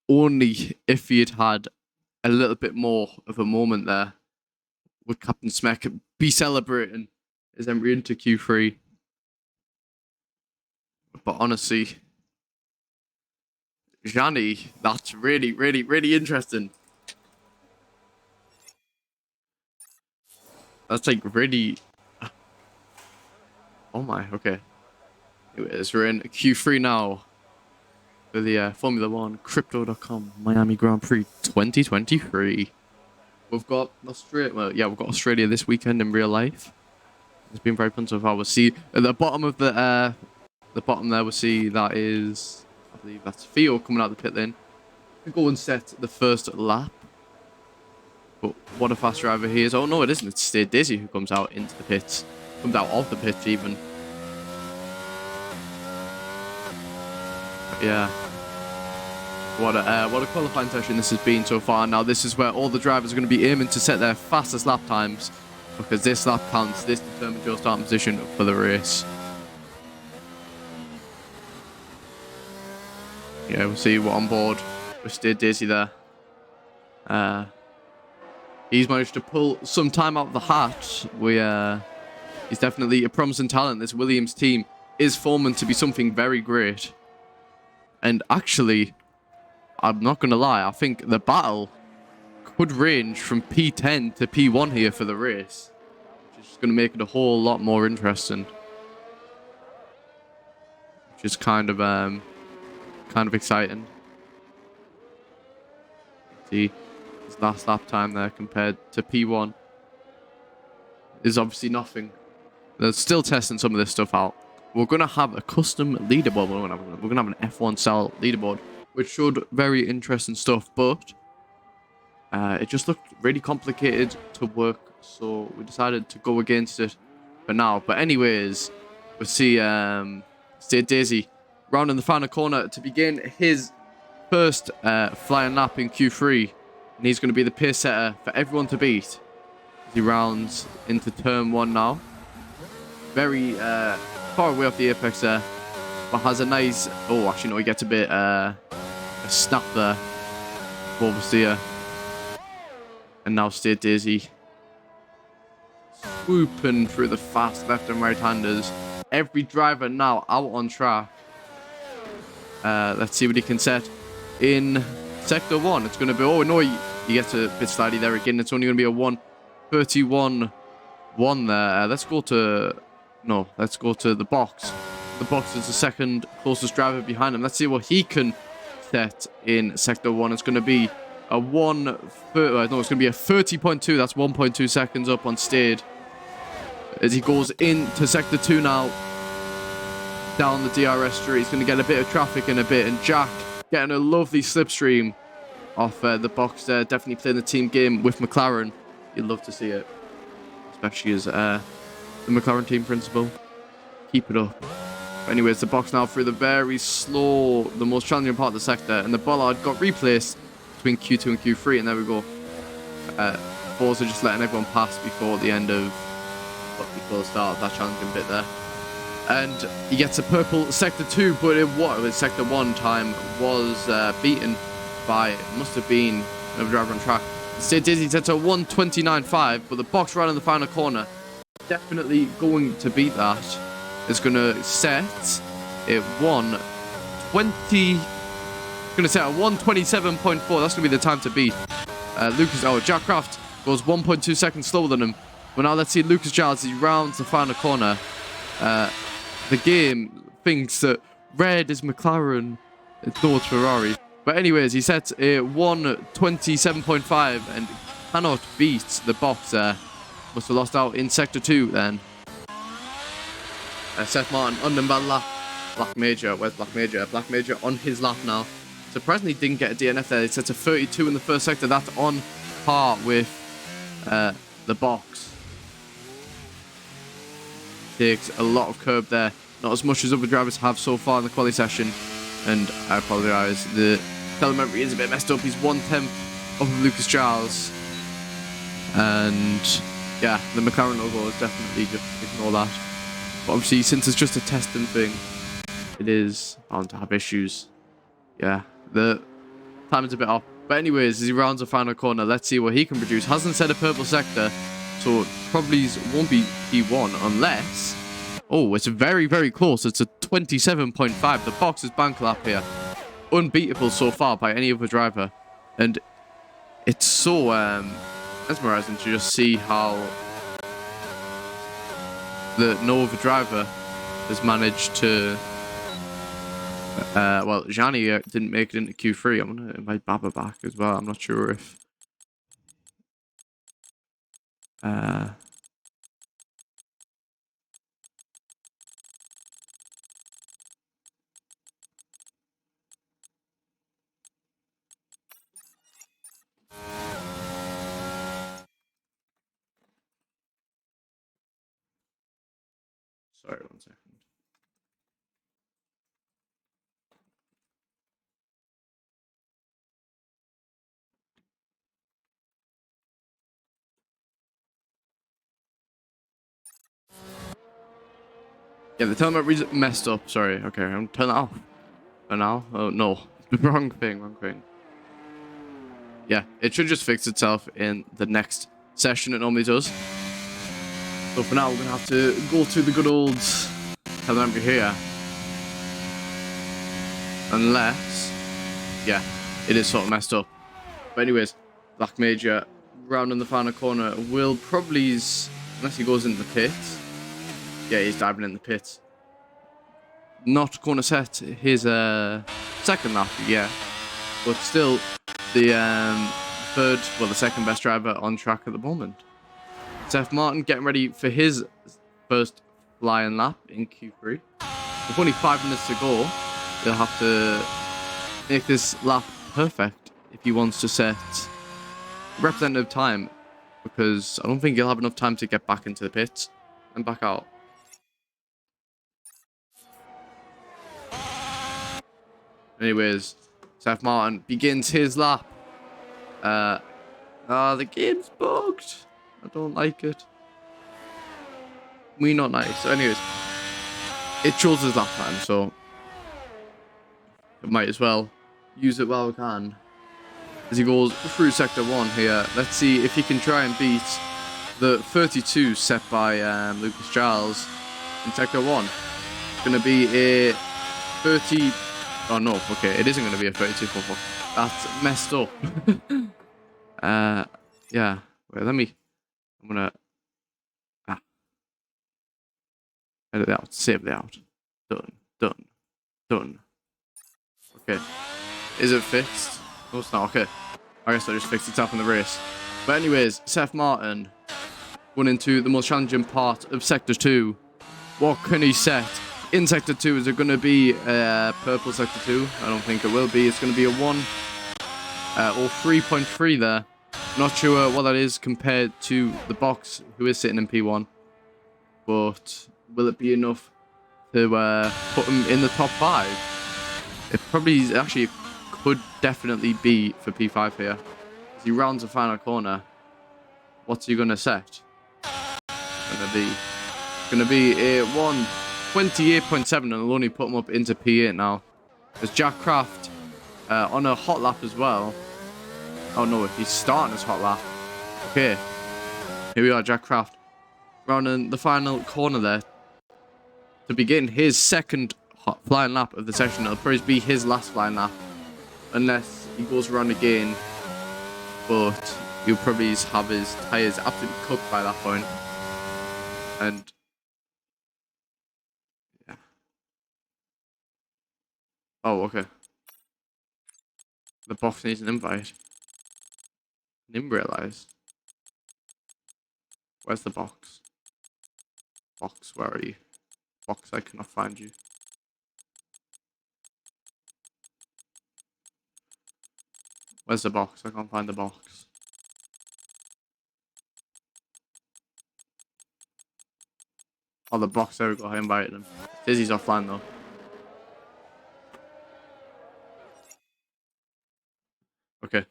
Only if he had had a little bit more of a moment there would Captain Smek be celebrating his entry into Q3. But honestly, Gianni, that's really, really, really interesting. That's like really... Oh my, okay. Anyways, we're in Q3 now for the Formula 1 Crypto.com Miami Grand Prix 2023. We've got Australia. Well, yeah, we've got Australia this weekend in real life. It's been very fun so far. We'll see at the bottom of the bottom there. We'll see that is, I believe that's Theo coming out of the pit lane. We'll go and set the first lap. But what a fast driver he is! Oh no, it isn't. It's Stay Dizzy who comes out into the pits. Comes out of the pits even. Yeah. What a qualifying session this has been so far. Now this is where all the drivers are going to be aiming to set their fastest lap times, because this lap counts. This determines your starting position for the race. Yeah, we'll see what on board with Stay Dizzy there. He's managed to pull some time out of the hat. He's definitely a promising talent. This Williams team is forming to be something very great. And actually, I'm not going to lie, I think the battle could range from P10 to P1 here for the race, which is going to make it a whole lot more interesting. Which is kind of exciting. See, his last lap time there compared to P1 is obviously nothing. They're still testing some of this stuff out. We're going to have a custom leaderboard. We're going to have an F1 style leaderboard, which showed very interesting stuff, but it just looked really complicated to work, so we decided to go against it for now. But anyways, we'll see Stay Dizzy rounding the final corner to begin his first flying lap in Q3, and he's going to be the pace setter for everyone to beat as he rounds into turn 1 now. Very far away off the apex there, but has a nice... Oh, actually, no, he gets a bit a snap there. Overseer. And now Stay Dizzy. Swooping through the fast left and right-handers. Every driver now out on track. Let's see what he can set in Sector 1. It's going to be... Oh, no, he gets a bit slidey there again. It's only going to be a 1:31.1 there. Let's go to... No, let's go to the box. The box is the second closest driver behind him. Let's see what he can set in Sector 1. It's going to be a 30.2. That's 1.2 seconds up on Stade. As he goes into Sector 2 now. down the DRS straight. He's going to get a bit of traffic in a bit. And Jack getting a lovely slipstream off the box there. Definitely playing the team game with McLaren. You'd love to see it. Especially as the McLaren team principal. Keep it up. But anyways, the box now through the very slow, the most challenging part of the sector. And the bollard got replaced between Q2 and Q3. And there we go. Forza just letting everyone pass before the end of, before the start of that challenging bit there. And he gets a purple sector 2, but sector 1 time was beaten by, must have been another driver on track. Instead, Dizzy set to 1:29.5, but the box right in the final corner, definitely going to beat that. It's going to set it 1:20. Going to set at 1:27.4. That's going to be the time to beat. Jack Kraft goes 1.2 seconds slower than him. But now let's see Lucas Giles. He rounds the final corner. The game thinks that red is McLaren, no, it's Ferrari. But anyways, he sets a 1:27.5 and cannot beat the box there. Must have lost out in sector 2 then. Seth Martin under lap. Black Major, where's Black Major? Black Major on his lap now. Surprisingly didn't get a DNF there. He sets a 32 in the first sector. That's on par with the box. Takes a lot of curb there. Not as much as other drivers have so far in the quali session. And I apologise, the telemetry is a bit messed up. He's 1/10 of Lucas Giles. And yeah, the McLaren logo is definitely just ignore that. But obviously, since it's just a testing thing, it is bound to have issues. Yeah, the time is a bit off. But anyways, as he rounds the final corner, let's see what he can produce. Hasn't set a purple sector, so it probably won't be P1 unless... Oh, it's very, very close. It's a 27.5. The box is bank lap here. Unbeatable so far by any other driver. And it's so mesmerizing to just see how no other driver has managed to... well, Gianni didn't make it into Q3. I'm going to invite Baba back as well. I'm not sure if... Sorry, 1 second. Yeah, the telemetry's messed up. Sorry. Okay, I'm turning that off. For now? Oh, no. Wrong thing. Yeah, it should just fix itself in the next session. It normally does. So for now, we're going to have to go to the good old telemetry here. Unless... Yeah, it is sort of messed up. But anyways, Black Major, round in the final corner, will probably... Unless he goes into the pits. Yeah, he's diving in the pits. Not going to set his second lap, yeah. But still, the the second best driver on track at the moment. Seth Martin getting ready for his first flying lap in Q3. With only 5 minutes to go, he'll have to make this lap perfect if he wants to set representative time. Because I don't think he'll have enough time to get back into the pits and back out. Anyways, Seth Martin begins his lap. The game's bugged. I don't like it. Not nice. So anyways, it shows his lap time, so it might as well use it while we can. As he goes through sector 1 here, let's see if he can try and beat the 32 set by Lucas Giles in sector 1. It's going to be a 30... Oh no, okay, it isn't going to be a 32.4. That's messed up. Yeah. Wait, I'm going to... Edit it out. Save it out. Done. Okay. Is it fixed? No, it's not. Okay. I guess I just fixed itself in the race. But anyways, Seth Martin went into the most challenging part of Sector 2. What can he set in Sector 2. Is it going to be purple Sector 2? I don't think it will be. It's going to be a 1 or 3.3 there. Not sure what that is compared to the box, who is sitting in P1. But will it be enough to put him in the top 5? It probably actually could definitely be for P5 here. As he rounds the final corner, what's he going to set? Going to be a 1:28.7, and I'll only put him up into P8 now. There's Jack Craft on a hot lap as well. Oh no, he's starting his hot lap. Okay, here we are, Jack Craft rounding the final corner there to begin his second flying lap of the session. It'll probably be his last flying lap unless he goes around again, but he'll probably have his tyres absolutely cooked by that point. And yeah. Oh, okay. The box needs an invite. Didn't realize. Where's the box? Box, where are you? Box, I cannot find you. Where's the box? I can't find the box. Oh, the box, there we go. I invited him. Dizzy's offline though. Okay.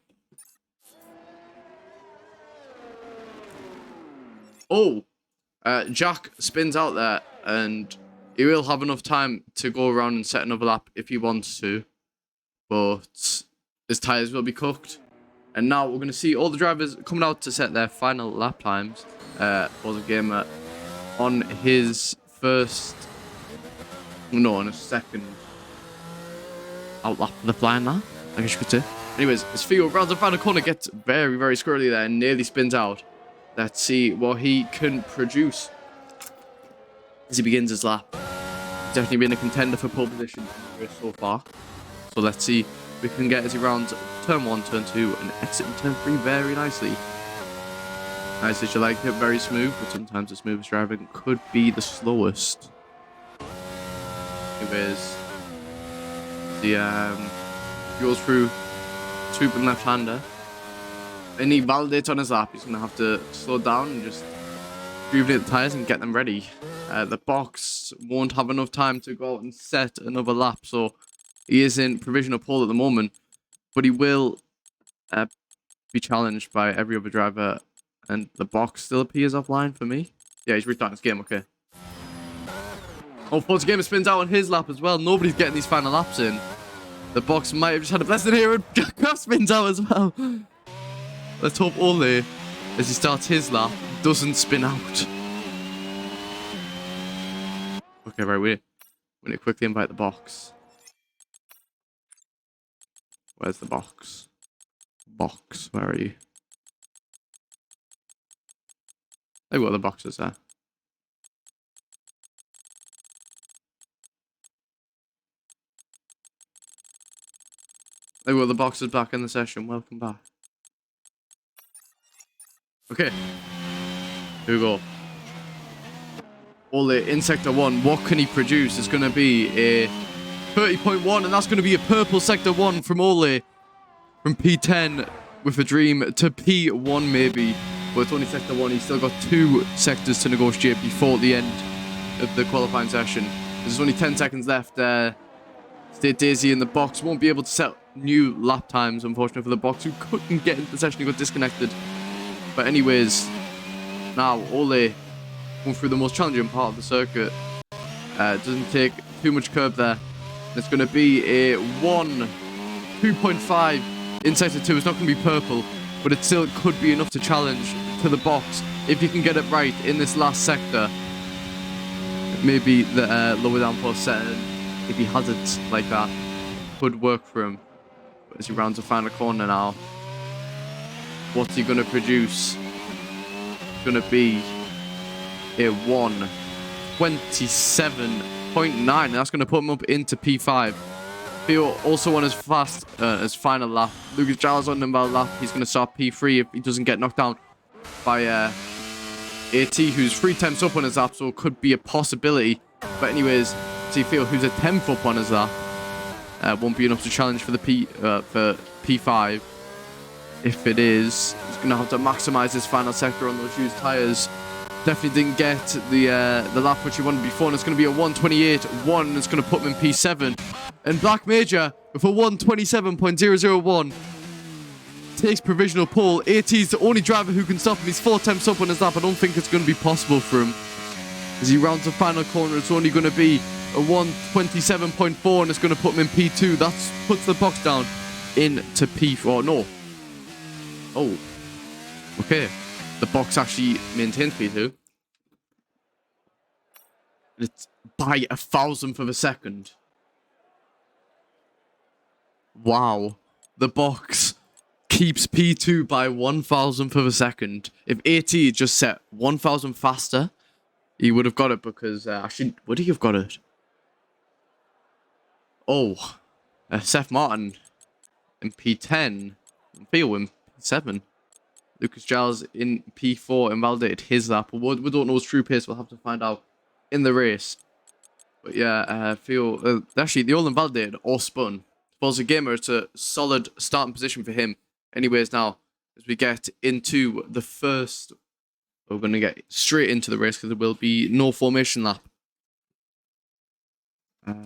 Oh! Jack spins out there, and he will have enough time to go around and set another lap if he wants to. But his tyres will be cooked. And now we're going to see all the drivers coming out to set their final lap times for the gamer on his first... No, on his second out lap of the flying lap, I guess you could say. Anyways, as Theo rounds the final corner, gets very, very squirrely there and nearly spins out. Let's see what he can produce as he begins his lap. He's definitely been a contender for pole position in the race so far. So let's see if we can get as he rounds turn 1, turn 2, and exit in turn 3 very nicely. Nice as you like it, very smooth, but sometimes the smoothest driving could be the slowest. Anyways, the goes through swooping left-hander. And he validates on his lap. He's going to have to slow down and just rejuvenate the tyres and get them ready. The box won't have enough time to go out and set another lap, so he is in provisional pole at the moment. But he will be challenged by every other driver, and the box still appears offline for me. Yeah, he's restarting his game, okay. Oh, Forza Gamer spins out on his lap as well. Nobody's getting these final laps in. The box might have just had a blessing here, and Jack Craft spins out as well. Let's hope Ole, as he starts his lap, doesn't spin out. Okay, right, we need to quickly invite the box. Where's the box? Box, where are you? There we go, the box is there. There we go, the box is back in the session. Welcome back. Okay, here we go. Ole in Sector 1, what can he produce? It's going to be a 30.1, and that's going to be a purple Sector 1 from Ole. From P10 with a dream to P1 maybe. But it's only Sector 1, he's still got 2 sectors to negotiate before the end of the qualifying session. There's only 10 seconds left. Stay Daisy in the box won't be able to set new lap times, unfortunately for the box, who couldn't get into the session, he got disconnected. But anyways, now Ole going through the most challenging part of the circuit. Doesn't take too much curb there. It's going to be a 2.5 in Sector 2. It's not going to be purple, but it still could be enough to challenge to the box if you can get it right in this last sector. Maybe the lower downforce setting, if he has it like that, could work for him. But as he rounds the final corner now, what's he going to produce? It's going to be a 1:27.9, and that's going to put him up into P5. Theo also on his final lap. Lucas Giles on him lap. He's going to start P3 if he doesn't get knocked down by AT, who's 3 times up on his lap, so it could be a possibility. But anyways, Theo, who's a 10th up on his lap. Won't be enough to challenge for the for P5. If it is, he's going to have to maximize his final sector on those used tyres. Definitely didn't get the lap which he wanted before, and it's going to be a 1:28.1. It's going to put him in P7. And Black Major, with a 1:27.001, takes provisional pole. AT's the only driver who can stop him. He's 4 attempts up on his lap. I don't think it's going to be possible for him. As he rounds the final corner, it's only going to be a 1:27.4, and it's going to put him in P2. That puts the box down into P4. No. Oh. Okay. The box actually maintains P2. It's by 1,000th of a second. Wow. The box keeps P2 by 1,000th of a second. If AT just set 1,000 faster, he would have got it because... actually, would he have got it? Oh. Seth Martin in P10. Theo in P7. Lucas Giles in P4 invalidated his lap. We don't know his true pace. We'll have to find out in the race. But yeah, Theo... actually, they all invalidated or spun. Forza Gamer, it's a solid starting position for him. Anyways, now, as we get into the first... We're going to get straight into the race because there will be no formation lap. No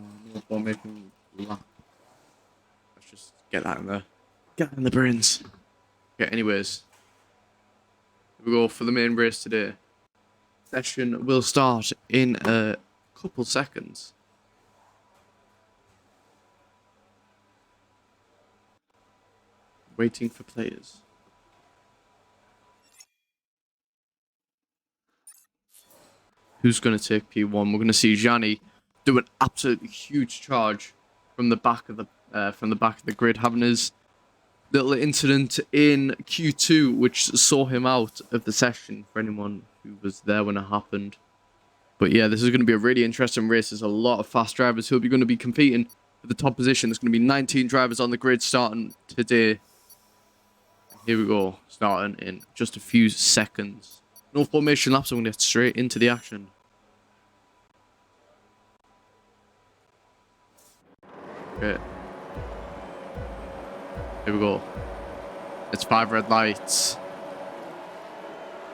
formation lap. Let's just get that in there. Get that in the brains. Okay, anyways. Here we go for the main race today. Session will start in a couple seconds. Waiting for players. Who's going to take P1? We're going to see Gianni do an absolutely huge charge from the back of the grid, having his little incident in Q2, which saw him out of the session for anyone who was there when it happened. But yeah, this is going to be a really interesting race. There's a lot of fast drivers who will be going to be competing for the top position. There's going to be 19 drivers on the grid starting today. Here we go, starting in just a few seconds. No formation laps, I'm going to get straight into the action. Okay. Here we go. It's 5 red lights.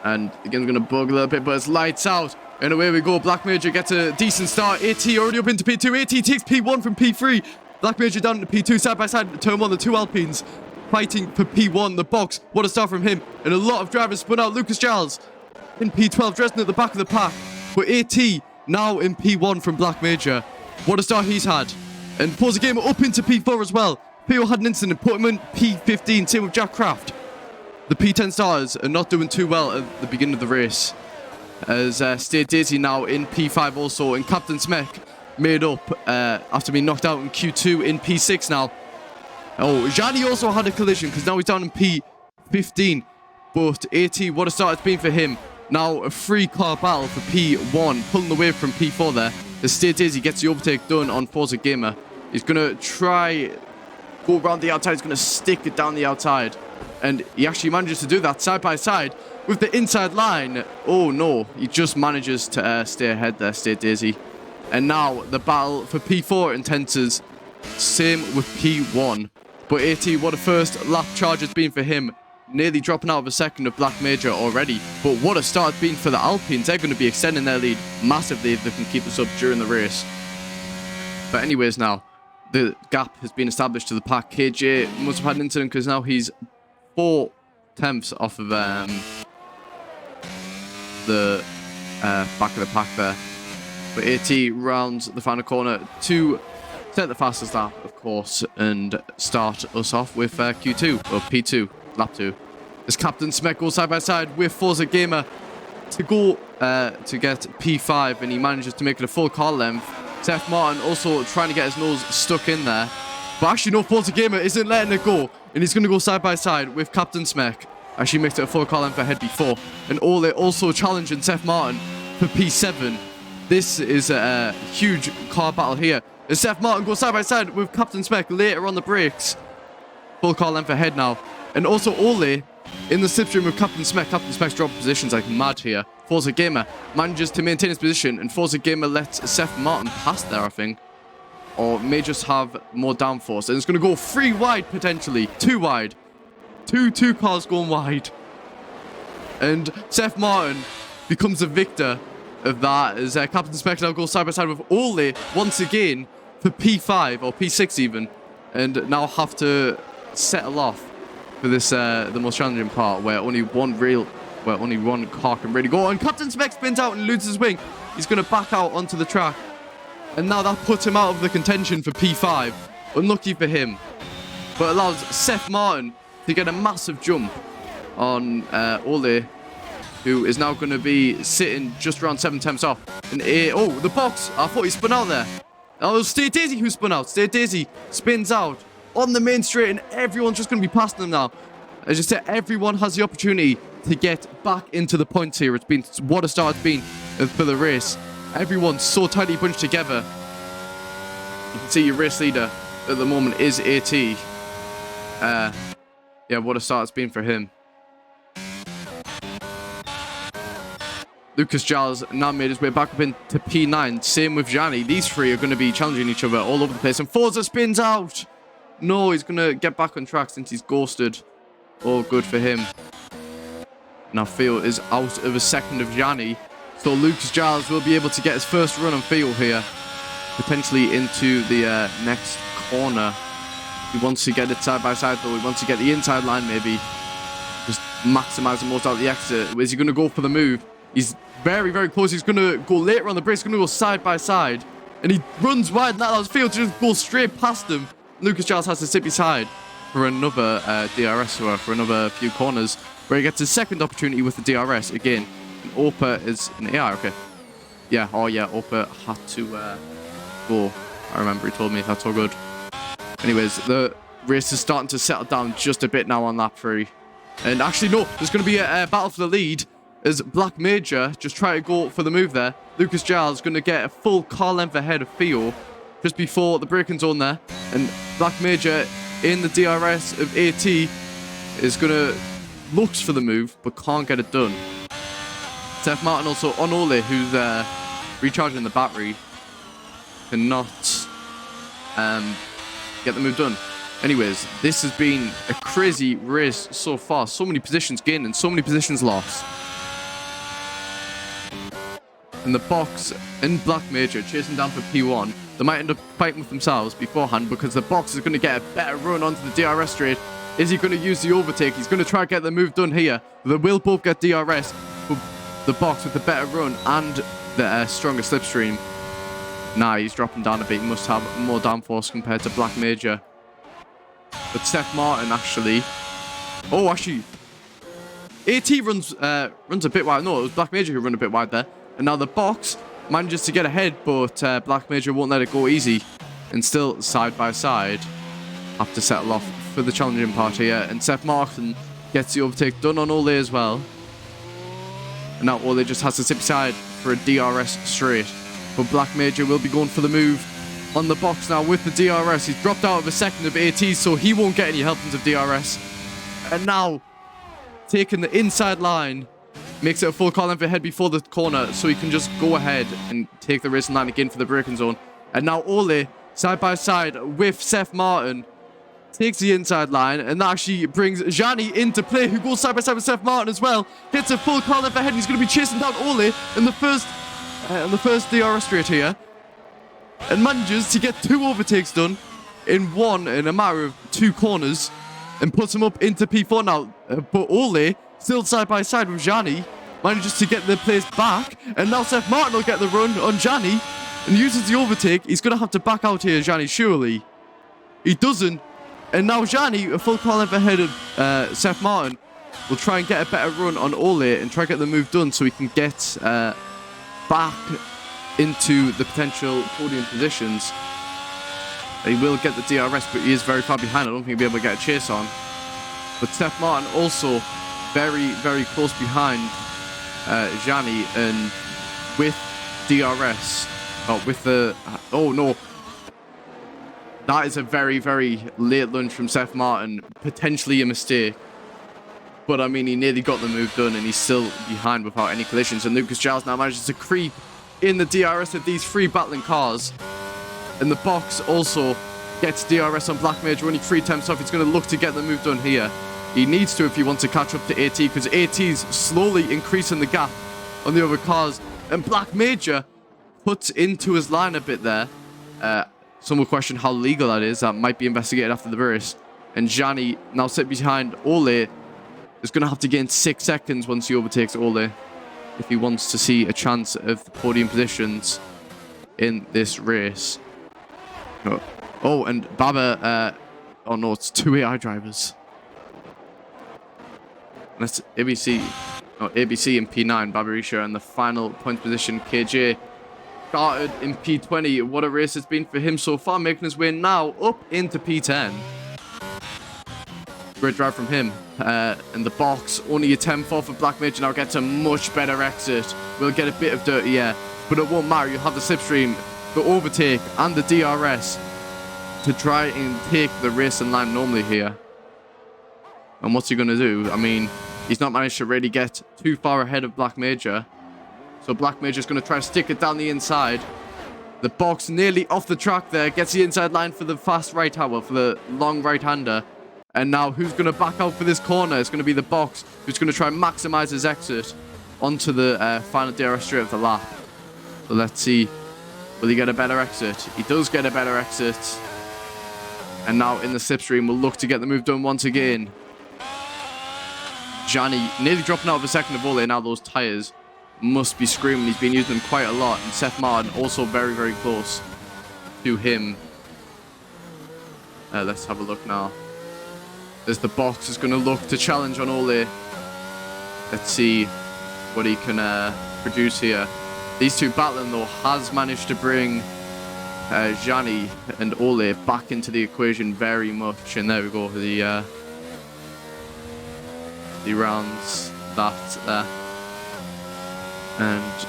And again, going to bug a little bit, but it's lights out. And away we go. Black Major gets a decent start. AT already up into P2. AT takes P1 from P3. Black Major down to P2, side by side. Turn 1, the 2 Alpines fighting for P1. The box, what a start from him. And a lot of drivers spun out. Lucas Giles in P12, dressing at the back of the pack. But AT now in P1 from Black Major. What a start he's had. And Forza Gamer up into P4 as well. Theo had an incident, put him in P15, same with Jack Craft. The P10 stars are not doing too well at the beginning of the race. As State Daisy now in P5 also, and Captain Smek made up after being knocked out in Q2 in P6 now. Oh, Gianni also had a collision because now he's down in P15. But AT, what a start it's been for him. Now a 3-car battle for P1, pulling away from P4 there. As State Daisy gets the overtake done on Forza Gamer. He's going to try go around the outside. He's going to stick it down the outside. And he actually manages to do that side by side with the inside line. Oh no, he just manages to stay ahead there, State Daisy. And now the battle for P4 intenses. Same with P1. But AT, what a first lap charge it's been for him. Nearly dropping out of a second of Black Major already. But what a start it's been for the Alpines. They're going to be extending their lead massively if they can keep this up during the race. But anyways now, the gap has been established to the pack. KJ must have had an incident because now he's 4 tenths off of the back of the pack there. But AT rounds the final corner to set the fastest lap, of course, and start us off with Q2, or P2, lap 2. As Captain Smek goes side by side with Forza Gamer to go to get P5, and he manages to make it a full car length. Seth Martin also trying to get his nose stuck in there. But actually, no, Forza Gamer isn't letting it go, and he's going to go side by side with Captain Smek. Actually makes it a full car length ahead before. And Ole also challenging Seth Martin for P7. This is a huge car battle here. As Seth Martin goes side by side with Captain Smek later on the brakes. Full car length ahead now. And also Ole in the slipstream with Captain Smek. Captain Smek's dropping positions like mad here. Forza Gamer manages to maintain his position, and Forza Gamer lets Seth Martin pass there, I think. Or may just have more downforce. And it's going to go 3 wide, potentially. 2 wide. Two cars going wide. And Seth Martin becomes the victor of that, as Captain Spec now goes side by side with Ole once again for P5 or P6 even, and now have to settle off for this the most challenging part where only one car can really go. And Captain Spec spins out and loses his wing. He's going to back out onto the track, and now that puts him out of the contention for P5. Unlucky for him, but allows Seth Martin to get a massive jump on Ole, who is now going to be sitting just around 7 temps off. And oh, the box! I thought he spun out there. Oh, it was Stay Daisy who spun out. Stay Daisy spins out on the main straight, and everyone's just going to be passing them now. As I said, everyone has the opportunity to get back into the points here. It's been what a start it's been for the race. Everyone's so tightly bunched together. You can see your race leader at the moment is AT. Yeah, what a start it's been for him. Lucas Giles now made his way back up into P9. Same with Gianni. These three are going to be challenging each other all over the place. And Forza spins out. No, he's going to get back on track since he's ghosted. All good for him. Now Theo is out of a second of Gianni. So Lucas Giles will be able to get his first run on Theo here. Potentially into the next corner. He wants to get it side by side though. He wants to get the inside line maybe. Just maximise the most out of the exit. Is he going to go for the move? He's very, very close. He's going to go later on the brakes. He's going to go side by side. And he runs wide. And that allows Theo to just go straight past him. Lucas Giles has to sit beside for another DRS or for another few corners, where he gets his second opportunity with the DRS again. And Opa is an AI, okay. Yeah, oh yeah, Opa had to go. I remember he told me. That's all good. Anyways, the race is starting to settle down just a bit now on lap 3. And actually, no, there's going to be a battle for the lead. As Black Major just try to go for the move there. Lucas Giles going to get a full car length ahead of Theo just before the braking zone there. And Black Major in the DRS of AT is going to looks for the move but can't get it done. Seth Martin also on Ole, who's recharging the battery, cannot get the move done. Anyways, this has been a crazy race so far. So many positions gained and so many positions lost. And the box and Black Major chasing down for P1. They might end up fighting with themselves beforehand because the box is going to get a better run onto the DRS straight. Is he going to use the overtake? He's going to try to get the move done here. They will both get DRS, but the box with the better run and the stronger slipstream. Nah, he's dropping down a bit. He must have more downforce compared to Black Major. But Seth Martin actually... Oh, actually... AT runs a bit wide. No, it was Black Major who ran a bit wide there. And now the box manages to get ahead, but Black Major won't let it go easy. And still, side by side, have to settle off for the challenging part here. And Seth Martin gets the overtake done on Ole as well. And now Ole just has to sit beside for a DRS straight. But Black Major will be going for the move on the box now with the DRS. He's dropped out of a second of AT, so he won't get any helpings of DRS. And now, taking the inside line, makes it a full car length ahead before the corner, so he can just go ahead and take the racing line again for the braking zone. And now Ole, side by side with Seth Martin, takes the inside line, and that actually brings Gianni into play, who goes side by side with Seth Martin as well. Gets a full car length ahead, and he's going to be chasing down Ole in the first DRS straight here. And manages to get 2 overtakes done in a matter of 2 corners, and puts him up into P4 now. But Ole, still side by side with Gianni, manages to get the place back, and now Seth Martin will get the run on Gianni and uses the overtake. He's going to have to back out here, Gianni, surely. He doesn't, and now Gianni, a full car length ahead of Seth Martin, will try and get a better run on Ole and try to get the move done so he can get back into the potential podium positions. He will get the DRS, but he is very far behind. I don't think he'll be able to get a chase on. But Seth Martin also very, very close behind Gianni, and with DRS, oh no, that is a very, very late lunge from Seth Martin, potentially a mistake. But I mean, he nearly got the move done, and he's still behind without any collisions. And Lucas Giles now manages to creep in the DRS of these 3 battling cars. And the box also gets DRS on Black Major, only 3 attempts off. He's going to look to get the move done here. He needs to if he wants to catch up to AT, because AT's slowly increasing the gap on the other cars. And Black Major puts into his line a bit there. Some will question how legal that is. That might be investigated after the race. And Gianni, now sitting behind Ole, is going to have to gain 6 seconds once he overtakes Ole if he wants to see a chance of the podium positions in this race. Oh, and Baba, oh no, it's 2 AI drivers. That's ABC in P9, Babarisha in the final point position. KJ started in P20. What a race it's been for him so far, making his way now up into P10. Great drive from him. And the box, only a 10-4 for Black Major now gets a much better exit. We'll get a bit of dirty air, but it won't matter. You'll have the slipstream, the overtake, and the DRS to try and take the racing line normally here. And what's he going to do? I mean, he's not managed to really get too far ahead of Black Major. So Black Major's going to try to stick it down the inside. The box nearly off the track there. Gets the inside line for the fast right-hander, for the long right-hander. And now who's going to back out for this corner? It's going to be the box who's going to try and maximize his exit onto the final DRS straight of the lap. So let's see. Will he get a better exit? He does get a better exit. And now in the slipstream, we'll look to get the move done once again. Gianni nearly dropping out of a second of Ole. Now those tyres must be screaming. He's been using them quite a lot. And Seth Martin also very, very close to him. Let's have a look now. There's the box is going to look to challenge on Ole. Let's see what he can produce here. These two battling though has managed to bring Gianni and Ole back into the equation very much. And there we go. The rounds that there. And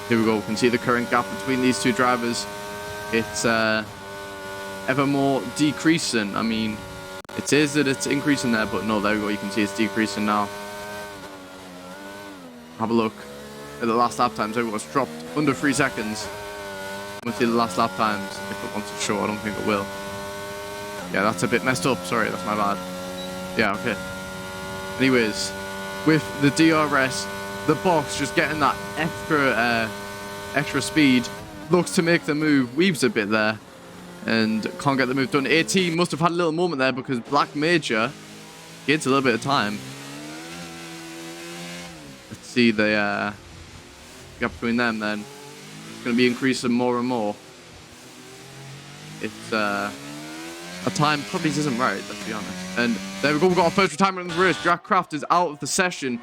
here we go. We can see the current gap between these two drivers. It's ever more decreasing. I mean, it says that it's increasing there, but no, there we go. You can see it's decreasing now. Have a look at the last lap times. Everyone's dropped under 3 seconds. We'll see the last lap times if it wants to show. I don't think it will. Yeah, that's a bit messed up. Sorry, that's my bad. Yeah, okay. Anyways, with the DRS, the box just getting that extra speed, looks to make the move, weaves a bit there, and can't get the move done. AT must have had a little moment there because Black Major gets a little bit of time. Let's see the gap between them then. It's going to be increasing more and more. It's a time probably isn't right, let's be honest. And there we go, we've got our first retirement in the race. Jack Kraft is out of the session.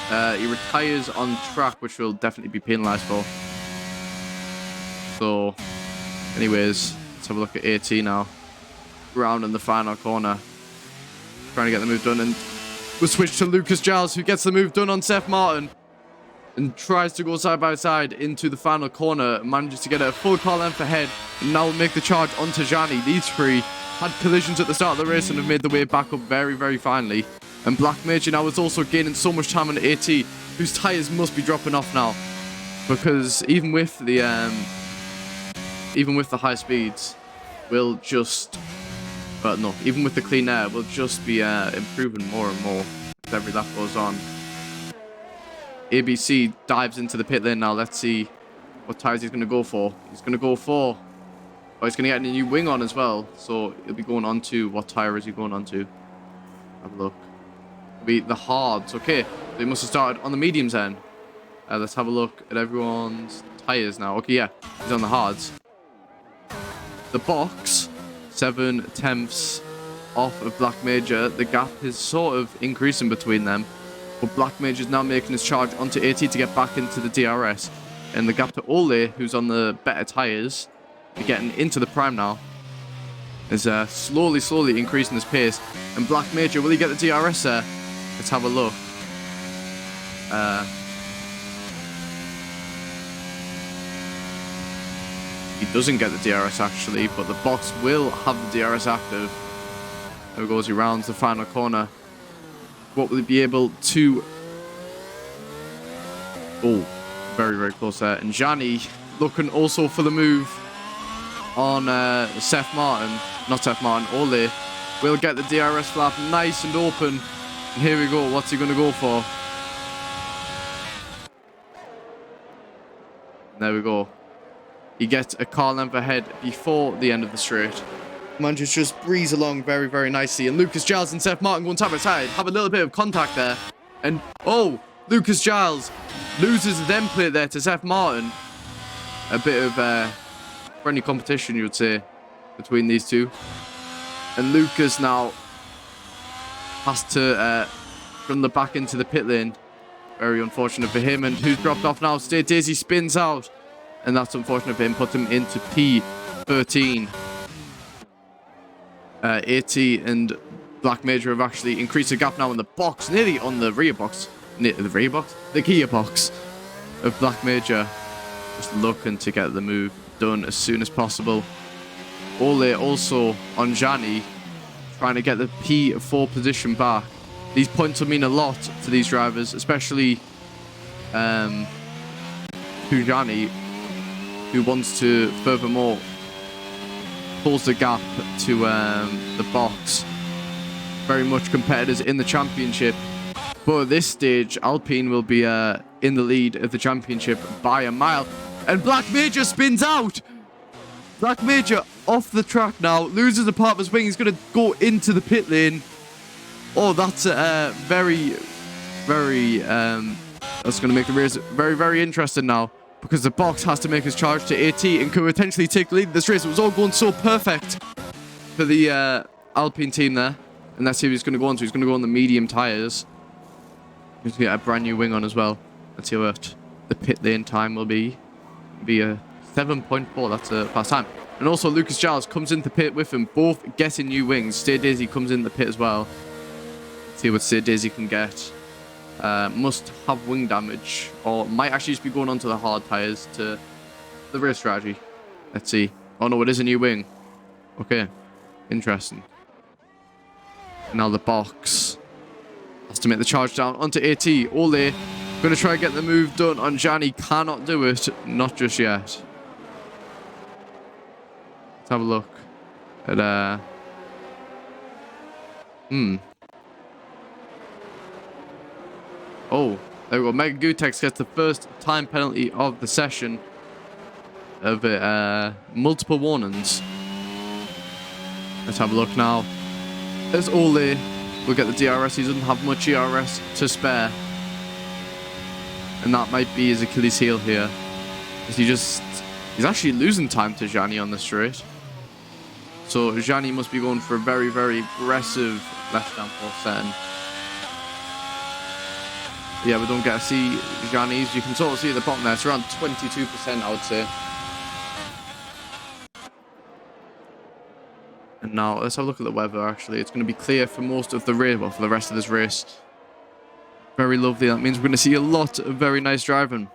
He retires on track, which will definitely be penalised for. So, anyways, let's have a look at AT now. Round in the final corner. Trying to get the move done, and we'll switch to Lucas Giles, who gets the move done on Seth Martin. And tries to go side by side into the final corner. Manages to get a full car length ahead. And now will make the charge onto Gianni. These three had collisions at the start of the race and have made their way back up very, very finely. And Black Major now is also gaining so much time on AT, whose tyres must be dropping off now. Because even with the high speeds, we'll just... But no, even with the clean air, we'll just be improving more and more as every lap goes on. ABC dives into the pit lane now. Let's see what tyres he's going to go for. He's going to go for... Oh, he's going to get a new wing on as well. So he'll be going on to... What tyre is he going on to? Have a look. It'll be the hards. Okay. So he must have started on the mediums then. Let's have a look at everyone's tyres now. Okay, yeah. He's on the hards. The box, 7/10 off of Black Major. The gap is sort of increasing between them. But Black Major is now making his charge onto AT to get back into the DRS. And the gap to Ole, who's on the better tyres, getting into the prime now, is slowly increasing his pace. And Black Major, will he get the DRS there? Let's have a look. He doesn't get the DRS actually, but the box will have the DRS active. There goes, he rounds the final corner. what will he be able to... Oh, very, very close there. And Gianni looking also for the move on Seth Martin. Not Seth Martin, Ole. Will get the DRS flap nice and open. And here we go. What's he going to go for? And there we go. He gets a car length ahead before the end of the straight. Managers just breeze along very, very nicely. And Lucas Giles and Seth Martin going side by side. Have a little bit of contact there. And, oh, Lucas Giles loses the end plate there to Seth Martin. A bit of friendly competition, you would say, between these two. And Lucas now has to run the back into the pit lane. Very unfortunate for him. And who's dropped off now? State Daisy spins out. And that's unfortunate for him. Puts him into P13. AT and Black Major have actually increased the gap now in the box. Nearly on the rear box. The rear box? The gearbox of Black Major. Just looking to get the move done as soon as possible. Ole also on Gianni, trying to get the P4 position back. These points will mean a lot to these drivers, especially to Gianni, who wants to furthermore close the gap to the box. Very much competitors in the championship. But at this stage, Alpine will be in the lead of the championship by a mile. And Black Major spins out! Black Major off the track now, loses a part of his wing. He's going to go into the pit lane. Oh, that's very, very... that's going to make the race very, very interesting now. Because the box has to make his charge to AT and could potentially take the lead in this race. It was all going so perfect for the Alpine team there. And let's see who he's going to go on to. He's going to go on the medium tyres. He's going to get a brand new wing on as well. Let's see what the pit lane time will be. Be a 7.4. That's a fast time. And also Lucas Giles comes into pit with him. Both getting new wings. Stay Daisy comes in the pit as well. Let's see what Stay Daisy can get. Must have wing damage, or might actually just be going onto the hard tires to the race strategy. Let's see. Oh no, it is a new wing. Okay, interesting. Now the box has to make the charge down onto AT. Ole going to try and get the move done on Gianni. Cannot do it, not just yet. Let's have a look at Oh, there we go. Mega Gutex gets the first time penalty of the session of multiple warnings. Let's have a look now. There's Ole. We'll get the DRS. He doesn't have much DRS to spare. And that might be his Achilles heel here. He's actually losing time to Gianni on the straight. So Gianni must be going for a very, very aggressive left downforce setting. Yeah, we don't get to see Gianni's. You can sort of see at the bottom there. It's around 22%, I would say. And now, let's have a look at the weather, actually. It's going to be clear for most of the race, well, for the rest of this race. Very lovely. That means we're going to see a lot of very nice driving.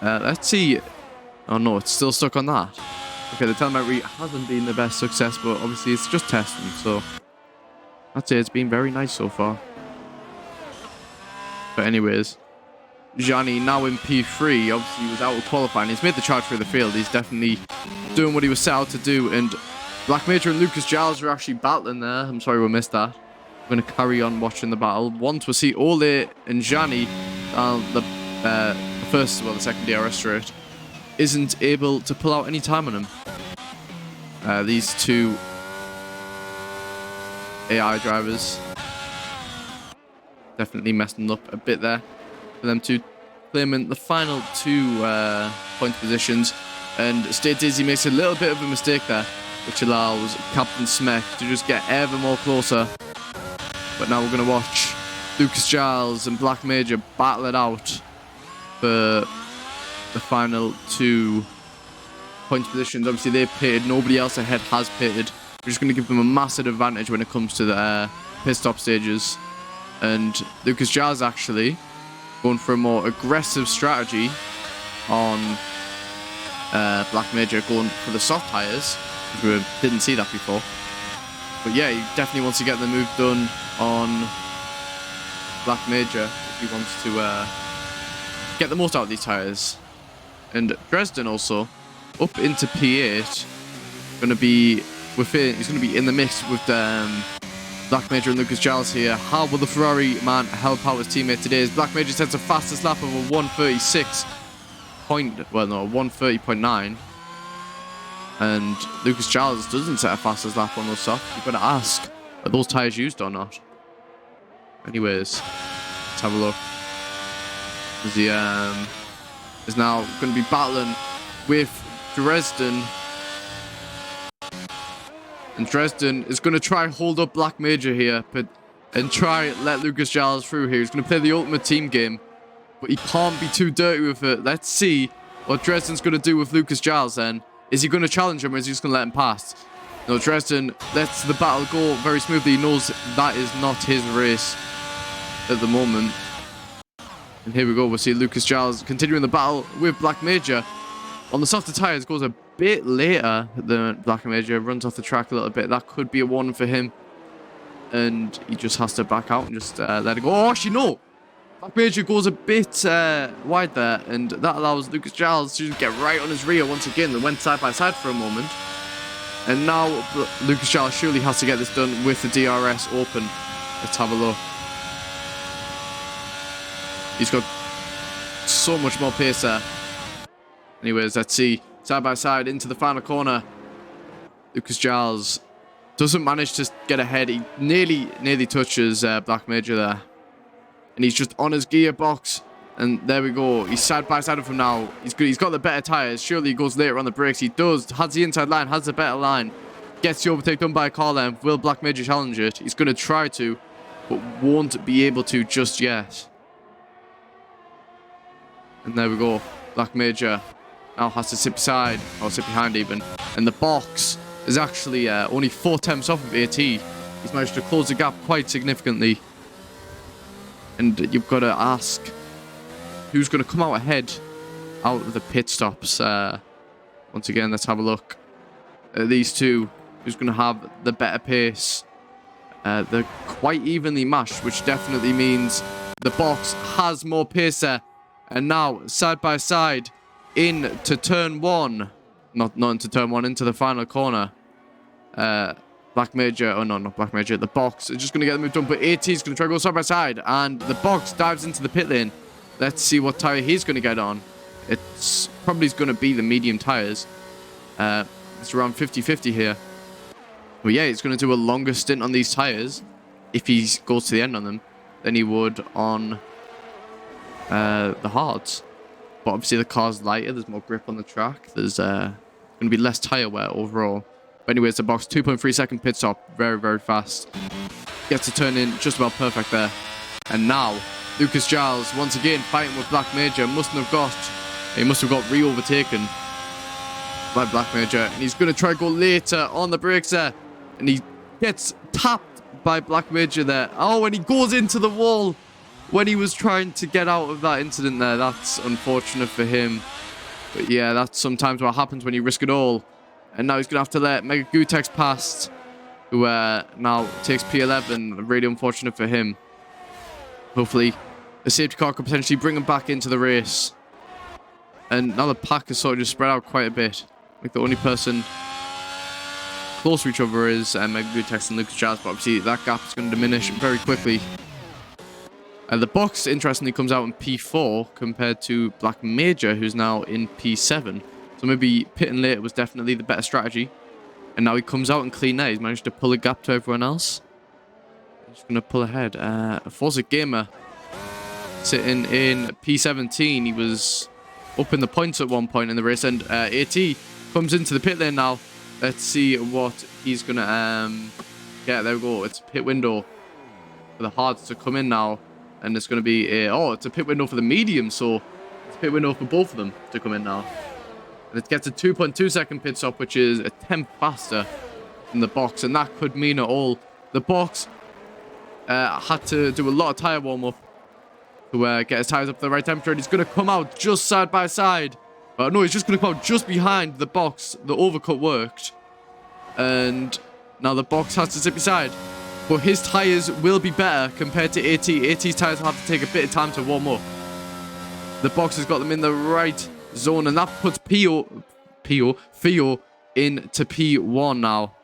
Let's see. Oh, no, it's still stuck on that. Okay, the telemetry hasn't been the best success, but obviously it's just testing, so I'd say it's been very nice so far. But anyways, Gianni now in P3, obviously he was out of qualifying. He's made the charge through the field. He's definitely doing what he was set out to do. And Black Major and Lucas Giles are actually battling there. I'm sorry we missed that. We're going to carry on watching the battle. Once we see Ole and Gianni, the second DRS straight, isn't able to pull out any time on him. These two AI drivers definitely messing up a bit there for them to claiming the final 2 point positions. And State Dizzy makes a little bit of a mistake there, which allows Captain Smek to just get ever more closer. But now we're going to watch Lucas Giles and Black Major battle it out for the final 2 point positions. Obviously they've pitted, nobody else ahead has pitted. We're just going to give them a massive advantage when it comes to the pit stop stages. And Lucas Giles actually going for a more aggressive strategy on Black Major, going for the soft tires. We didn't see that before. But yeah, he definitely wants to get the move done on Black Major if he wants to get the most out of these tyres. And Dresden also up into P8, going to be within. He's going to be in the mix with Black Major and Lucas Giles here. How will the Ferrari man help out his teammate today? As Black Major sets a fastest lap of a 130.9, and Lucas Giles doesn't set a fastest lap on those softs. You've got to ask, are those tyres used or not? Anyways, let's have a look. He is now going to be battling with Dresden. And Dresden is going to try and hold up Black Major here, and try let Lucas Giles through here. He's going to play the ultimate team game, but he can't be too dirty with it. Let's see what Dresden's going to do with Lucas Giles then. Is he going to challenge him, or is he just going to let him pass? No, Dresden lets the battle go very smoothly. He knows that is not his race at the moment. And here we go. We'll see Lucas Giles continuing the battle with Black Major. On the softer tyres, goes a bit later than Black Major. Runs off the track a little bit. That could be a warning for him. And he just has to back out and just let it go. Oh, actually, no. Black Major goes a bit wide there. And that allows Lucas Giles to get right on his rear once again. They went side by side for a moment. And now Lucas Giles surely has to get this done with the DRS open. Let's have a look. He's got so much more pace there. Anyways, let's see. Side by side into the final corner. Lucas Giles doesn't manage to get ahead. He nearly touches Black Major there. And he's just on his gearbox. And there we go. He's side by side with him now. He's good. He's got the better tyres. Surely he goes later on the brakes. He does. Has the inside line. Has the better line. Gets the overtake done by a car length. Will Black Major challenge it? He's going to try to, but won't be able to just yet. And there we go. Black Major now has to sit beside, or sit behind even. And the box is actually only 4 tenths off of AT. He's managed to close the gap quite significantly. And you've got to ask, who's going to come out ahead out of the pit stops? Once again, let's have a look at these two. Who's going to have the better pace? They're quite evenly matched, which definitely means the box has more pace there. And now, side by side, into turn 1. Not into turn 1, into the final corner. Black Major, oh no, not Black Major. The box is just going to get the move done, but AT is going to try to go side by side. And the box dives into the pit lane. Let's see what tyre he's going to get on. It's probably going to be the medium tyres. It's around 50-50 here. But yeah, he's going to do a longer stint on these tyres, if he goes to the end on them, than he would on the hards. But obviously the car's lighter, there's more grip on the track, there's going to be less tyre wear overall. But anyways, the box 2.3 second pit stop, very fast. Gets to turn in just about perfect there. And now Lucas Giles once again fighting with Black Major. He must have got re-overtaken by Black Major, and he's going to try to go later on the brakes there, and he gets tapped by Black Major there. Oh, and he goes into the wall when he was trying to get out of that incident there. That's unfortunate for him. But yeah, that's sometimes what happens when you risk it all. And now he's going to have to let Mega Gutex past, who now takes P11. Really unfortunate for him. Hopefully, the safety car could potentially bring him back into the race. And now the pack is sort of just spread out quite a bit. Like the only person close to each other is Mega Gutex and Lucas Giles, but obviously that gap is going to diminish very quickly. The box, interestingly, comes out in P4 compared to Black Major, who's now in P7. So maybe pitting later was definitely the better strategy. And now he comes out in clean air. He's managed to pull a gap to everyone else. He's going to pull ahead. Forza Gamer sitting in P17. He was up in the points at one point in the race. And AT comes into the pit lane now. Let's see what he's going to... yeah, there we go. It's pit window for the hards to come in now. And it's going to be a... oh, it's a pit window for the medium. So it's a pit window for both of them to come in now. And it gets a 2.2 second pit stop, which is a tenth faster than the box. And that could mean it all. The box had to do a lot of tyre warm-up to get his tyres up to the right temperature. And he's going to come out just side by side. No, he's just going to come out just behind the box. The overcut worked. And now the box has to sit beside. but his tyres will be better compared to AT. AT's tyres will have to take a bit of time to warm up. The box has got them in the right zone, and that puts Theo into P1 now.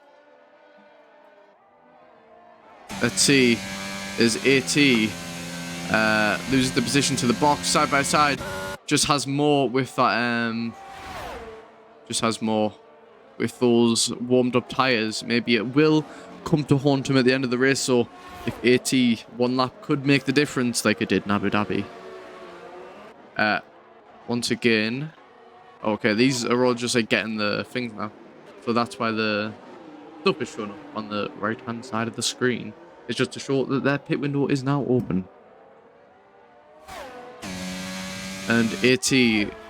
Let's see. Is AT loses the position to the box side by side. Just has more with that. Just has more with those warmed up tires. Maybe it will come to haunt him at the end of the race. So if AT one lap could make the difference, like it did in Abu Dhabi. Once again. Okay, these are all just like getting the things now. So that's why the stuff is showing up on the right hand side of the screen. It's just to show that their pit window is now open. And AT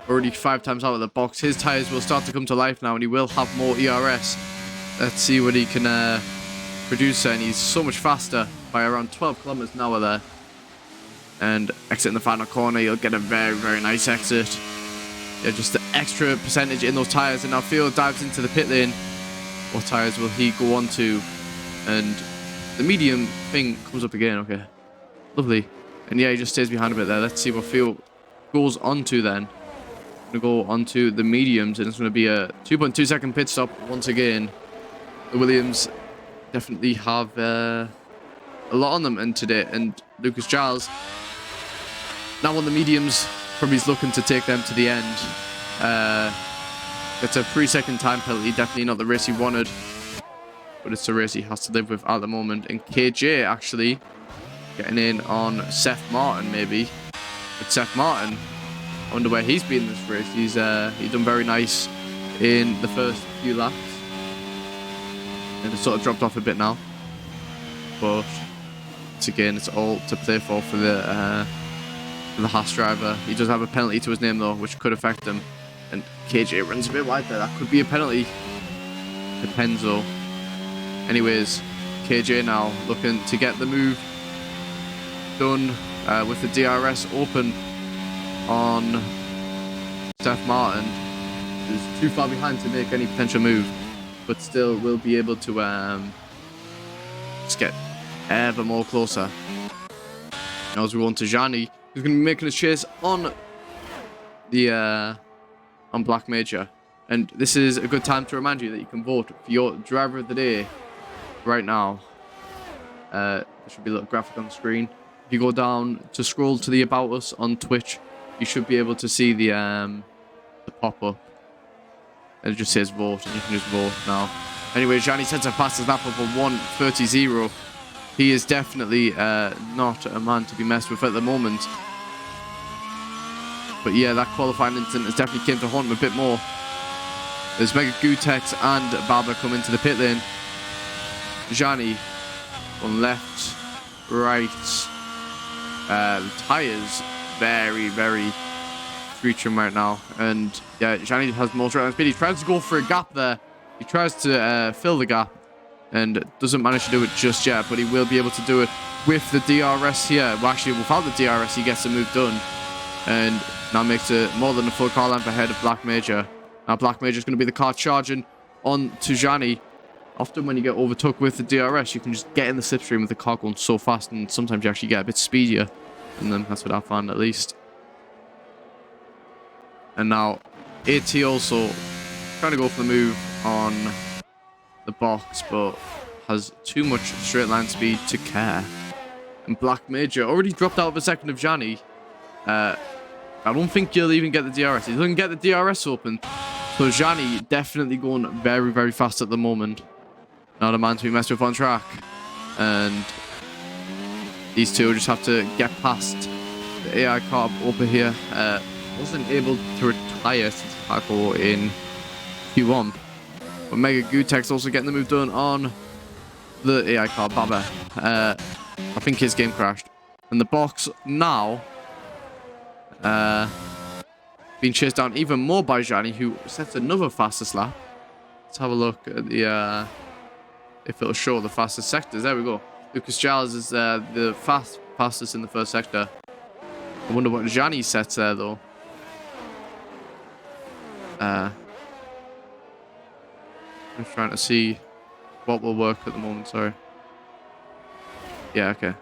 already 5 times out of the box. His tyres will start to come to life now, and he will have more ERS. Let's see what he can produce there. And he's so much faster by around 12 kilometers an hour there. And exiting the final corner, he'll get a very, very nice exit. Yeah, just the extra percentage in those tyres. And now Theo dives into the pit lane. What tyres will he go on to? And the medium thing comes up again. Okay, lovely. And yeah, he just stays behind a bit there. Let's see what Theo goes on to then. Going to go on to the mediums, and it's going to be a 2.2 second pit stop once again. The Williams definitely have a lot on them and today. And Lucas Giles now on the mediums, probably is looking to take them to the end. It's a 3-second time penalty, definitely not the race he wanted. But it's a race he has to live with at the moment. And KJ actually getting in on Seth Martin, maybe. But Seth Martin, I wonder where he's been in this race. He's done very nice in the first few laps. And it's sort of dropped off a bit now. But once again, it's all to play for the Haas driver. He does have a penalty to his name though, which could affect him. And KJ runs a bit wide there. That could be a penalty. Depends though. Anyways, KJ now looking to get the move done with the DRS open on Steph Martin, who's too far behind to make any potential move, but still will be able to just get ever more closer. Now as we go on to Gianni, who's going to be making a chase on the on Black Major. And this is a good time to remind you that you can vote for your driver of the day right now. There should be a little graphic on the screen. If you go down to scroll to the About Us on Twitch, you should be able to see the pop-up. And it just says vote, and you can just vote now. Anyway, Gianni sends a fastest lap of a 1:30.0. He is definitely not a man to be messed with at the moment. But yeah, that qualifying incident has definitely came to haunt him a bit more. There's Mega Gutex and Baba come into the pit lane. Gianni on left, right. The tyres very, very screeching right now. And yeah, Gianni has more straight line speed. He tries to go for a gap there. He tries to fill the gap and doesn't manage to do it just yet, but he will be able to do it with the DRS here. Well, actually, without the DRS, he gets the move done. And now makes it more than a full car length ahead of Black Major. Now Black Major is going to be the car charging on to Gianni. Often when you get overtook with the DRS, you can just get in the slipstream with the car going so fast, and sometimes you actually get a bit speedier. And then that's what I found at least. And now AT also trying to go for the move on the box, but has too much straight line speed to care. And Black Major already dropped out of a second of Gianni. I don't think he'll even get the DRS. He doesn't get the DRS open. So Gianni definitely going very, very fast at the moment. Not a man to be messed with on track. And these two just have to get past the AI car over here. Wasn't able to retire since Paco in Q1. But Mega Gutex also getting the move done on the AI car, Baba. I think his game crashed. And the box now being chased down even more by Gianni, who sets another fastest lap. Let's have a look at the if it'll show the fastest sectors. There we go. Lucas Giles is the fastest in the first sector. I wonder what Gianni sets there though. I'm just trying to see what will work at the moment. Sorry. Yeah, okay.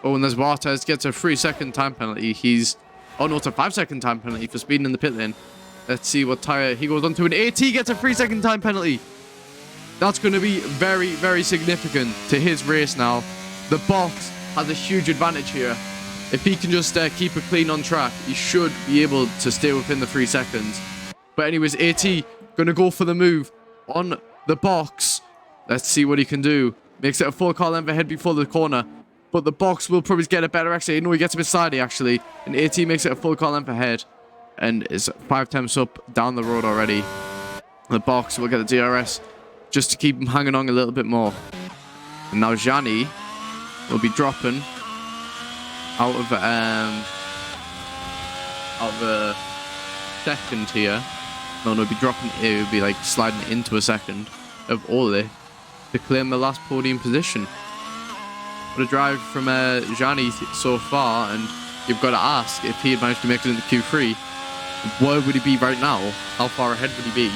Oh, and there's Bartes gets a 3-second time penalty. Oh no, it's a 5-second time penalty for speeding in the pit lane. Let's see what tire he goes on to. An AT gets a 3-second time penalty. That's going to be very, very significant to his race now. The box has a huge advantage here. If he can just keep it clean on track, he should be able to stay within the 3 seconds. But anyways, AT going to go for the move on the box. Let's see what he can do. Makes it a full car length ahead before the corner. But the box will probably get a better exit. No, he gets a bit sidey, actually. And AT makes it a full car length ahead. And is 5 temps up down the road already. The box will get the DRS just to keep him hanging on a little bit more. And now Gianni will be dropping out of a second here. No, he'll be dropping. It will be like sliding into a second of Ole to claim the last podium position. What a drive from Gianni so far, and you've got to ask, if he had managed to make it into Q3, where would he be right now? How far ahead would he be?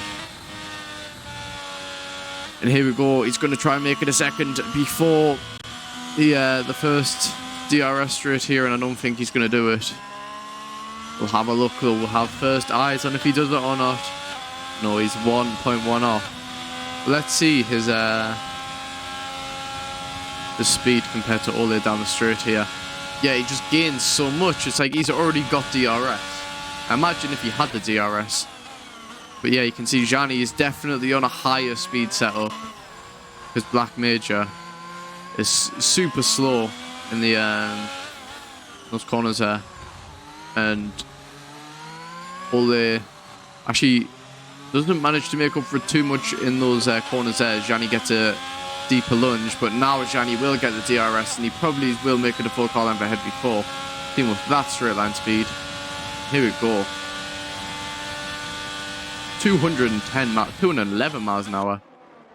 And here we go. He's going to try and make it a second before the first DRS straight here, and I don't think he's going to do it. We'll have a look. We'll have first eyes on if he does it or not. No, he's 1.1 off. Let's see his the speed compared to Ole down the straight here. Yeah, he just gains so much. It's like he's already got DRS. Imagine if he had the DRS. But yeah, you can see Gianni is definitely on a higher speed setup. Because Black Major is super slow in the those corners there. And Ole actually doesn't manage to make up for too much in those corners there. Gianni gets a deeper lunge, but now Gianni will get the DRS, and he probably will make it a full car length ahead before. Team with that straight line speed. Here we go. 211 miles an hour,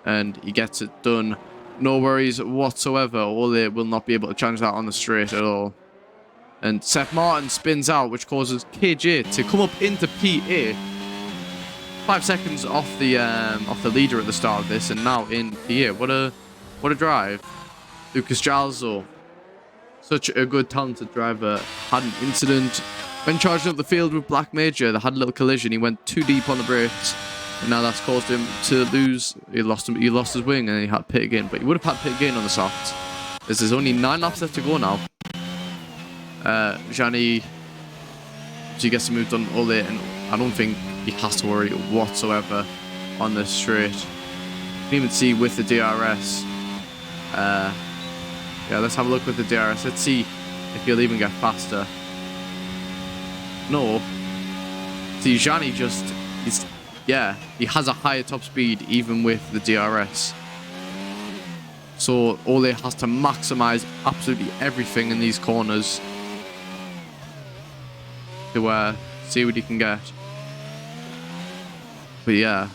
and he gets it done. No worries whatsoever. Ole will not be able to challenge that on the straight at all. And Seth Martin spins out, which causes KJ to come up into P8. 5 seconds off the leader at the start of this, and now in P8. What a drive. Lucas Giles, though, such a good, talented driver, had an incident when charging up the field with Black Major. They had a little collision. He went too deep on the brakes, and now that's caused him to lose. He lost his wing, and he had pit again. But he would have had pit again on the softs. There's only 9 laps left to go now. Gianni, he gets the move done all day, and I don't think he has to worry whatsoever on this straight. You can even see with the DRS. Yeah, let's have a look with the DRS. Let's see if he'll even get faster. No. See, Gianni he has a higher top speed even with the DRS. So Ole has to maximize absolutely everything in these corners to see what he can get. But yeah,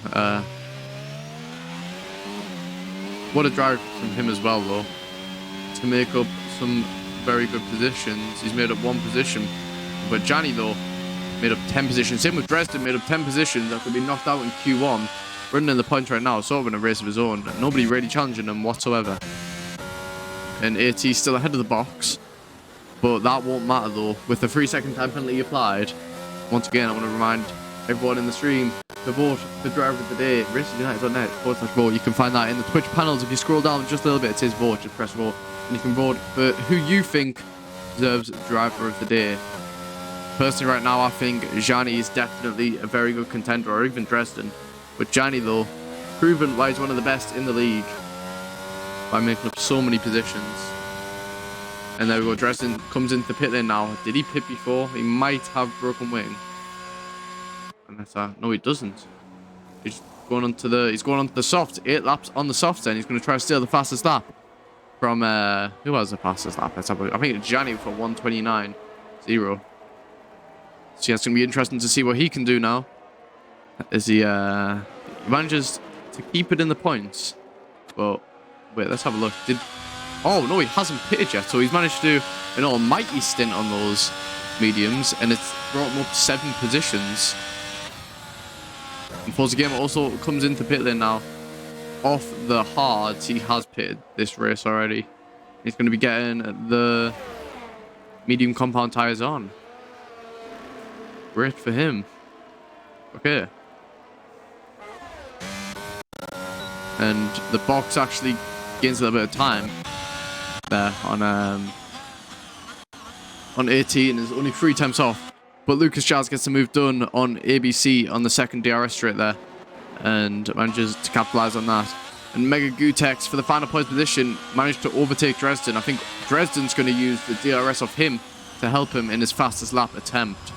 what a drive from him as well, though, to make up some very good positions. He's made up 1 position, but Gianni, though, made up 10 positions. Same with Dresden, made up 10 positions after being knocked out in Q1. Running in the points right now, sort of in a race of his own. Nobody really challenging him whatsoever. And AT still ahead of the box, but that won't matter though. With the 3-second time penalty applied, once again, I want to remind everyone in the stream to vote for driver of the day. RacingUnited.net/vote. You can find that in the Twitch panels. If you scroll down just a little bit, it says vote. Just press vote, and you can vote for who you think deserves driver of the day. Personally, right now, I think Gianni is definitely a very good contender, or even Dresden. But Gianni, though, proven why he's one of the best in the league by making up so many positions. And there we go. Dresden comes into the pit lane now. Did he pit before? He might have broken wing. Unless no, he doesn't. He's going onto the soft. 8 laps on the soft, and he's going to try to steal the fastest lap from who has the fastest lap? Let's have a look. I think it's Gianni for 1:29.0. So yeah, it's going to be interesting to see what he can do now. As he manages to keep it in the points. But wait, let's have a look. Oh no, he hasn't pitted yet, so he's managed to do an almighty stint on those mediums, and it's brought him up 7 positions. And Forza Gamer also comes into pit lane now. off the hards, he has pitted this race already. He's going to be getting the medium compound tires on. Great for him. Okay. And the box actually gains a little bit of time there on 18. Is only 3 times off. But Lucas Giles gets the move done on ABC on the second DRS straight there. And manages to capitalize on that. And Mega Gutex for the final point position managed to overtake Dresden. I think Dresden's going to use the DRS of him to help him in his fastest lap attempt.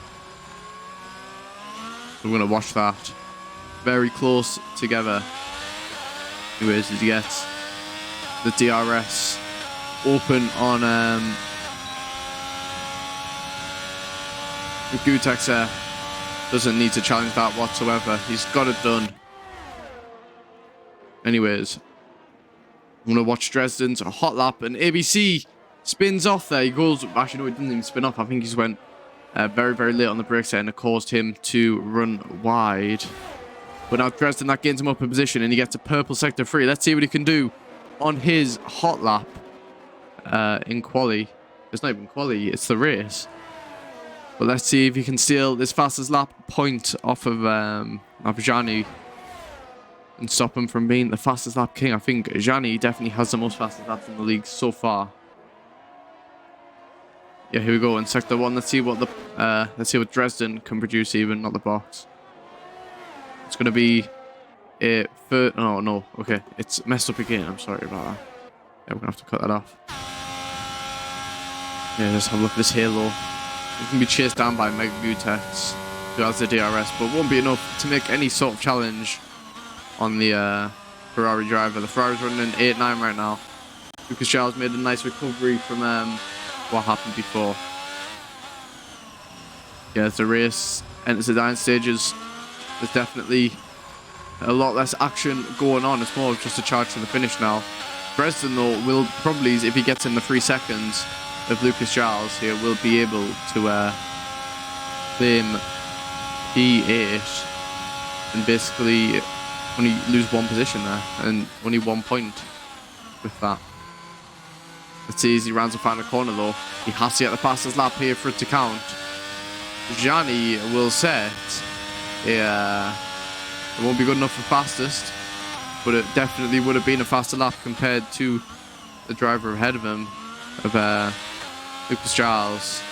So we're going to watch that. Very close together. Anyways, as he gets the DRS open on Gutex there. Doesn't need to challenge that whatsoever. He's got it done. Anyways, I'm going to watch Dresden's hot lap, and ABC spins off there. He goes, actually, no, he didn't even spin off. I think he's went very, very late on the brakes there, and it caused him to run wide. But now Dresden, that gains him up in position, and he gets a purple sector 3. Let's see what he can do on his hot lap in quali. It's not even quali, it's the race. But let's see if he can steal this fastest lap point off of Gianni and stop him from being the fastest lap king. I think Gianni definitely has the most fastest laps in the league so far. Yeah, here we go in sector 1. Let's see what Dresden can produce, even not the box. It's gonna be a third. Oh no, okay, it's messed up again. I'm sorry about that. Yeah, we're gonna have to cut that off. Yeah, just have a look at this halo. It can be chased down by Mega Gutex, who has the DRS, but won't be enough to make any sort of challenge on the Ferrari driver. The Ferrari's running in 8-9 right now. Lucas Giles made a nice recovery from what happened before. Yeah, as the race enters the dying stages, there's definitely a lot less action going on. It's more of just a charge to the finish now. Dresden, though, will probably, if he gets in the 3 seconds of Lucas Giles here, will be able to claim P8 and basically only lose 1 position there and only 1 point with that. Let's see as he rounds the final corner, though. He has to get the fastest lap here for it to count. Gianni will set it won't be good enough for fastest, but it definitely would have been a faster lap compared to the driver ahead of him, of Lucas Giles.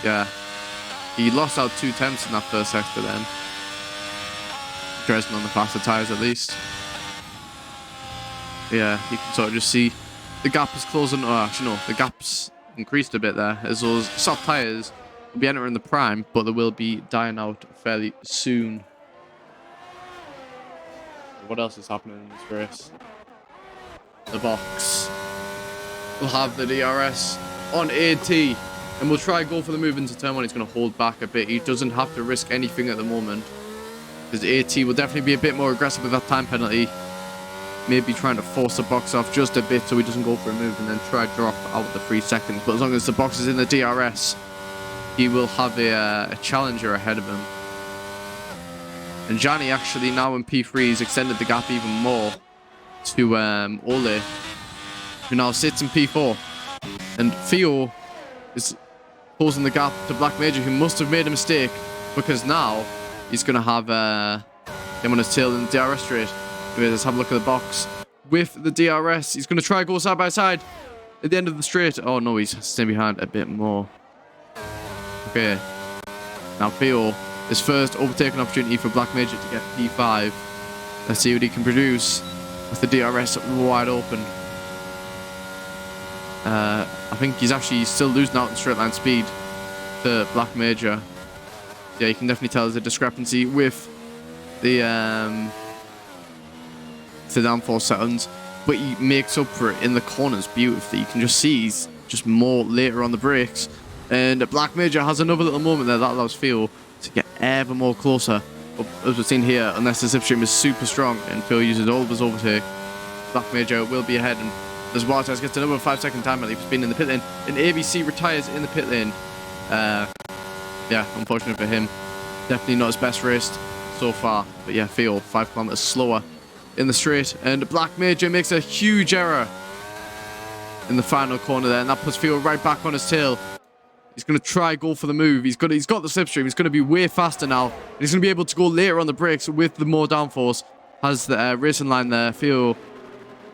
Yeah, he lost out 2 tenths in that first sector then. Dresden on the faster tyres at least. Yeah, you can sort of just see the gap is closing. Oh, actually no, the gap's increased a bit there as those soft tyres will be entering the prime, but they will be dying out fairly soon. What else is happening in this race? The box will have the DRS on AT, and we'll try go for the move into turn 1. He's going to hold back a bit. He doesn't have to risk anything at the moment, because AT will definitely be a bit more aggressive with that time penalty. Maybe trying to force the box off just a bit so he doesn't go for a move and then try to drop out the 3 seconds. But as long as the box is in the DRS, he will have a challenger ahead of him. And Gianni actually now in P3 has extended the gap even more to Ole, who now sits in P4. And Theo is closing the gap to Black Major, who must have made a mistake, because now he's going to have him on his tail in the DRS straight. Let's have a look at the box. With the DRS, he's going to try to go side by side at the end of the straight. Oh no, he's staying behind a bit more. Okay. Now Theo, his first overtaking opportunity for Black Major to get P5. Let's see what he can produce with the DRS wide open. I think he's actually still losing out in straight line speed to Black Major. Yeah, you can definitely tell there's a discrepancy with the downforce settings, but he makes up for it in the corners beautifully. You can just see he's just more later on the brakes, and Black Major has another little moment there that allows Theo to get ever more closer. But as we've seen here, unless the slipstream is super strong and Theo uses all of his overtake, Black Major will be ahead. And as Waters gets another 5-second time penalty for being in the pit lane, and ABC retires in the pit lane. Yeah, unfortunate for him. Definitely not his best race so far, but yeah, Theo 5 kilometers slower in the straight. And Black Major makes a huge error in the final corner there. And that puts Theo right back on his tail. He's going to try go for the move. He's got the slipstream. He's going to be way faster now. And he's going to be able to go later on the brakes with the more downforce. Has the racing line there. Theo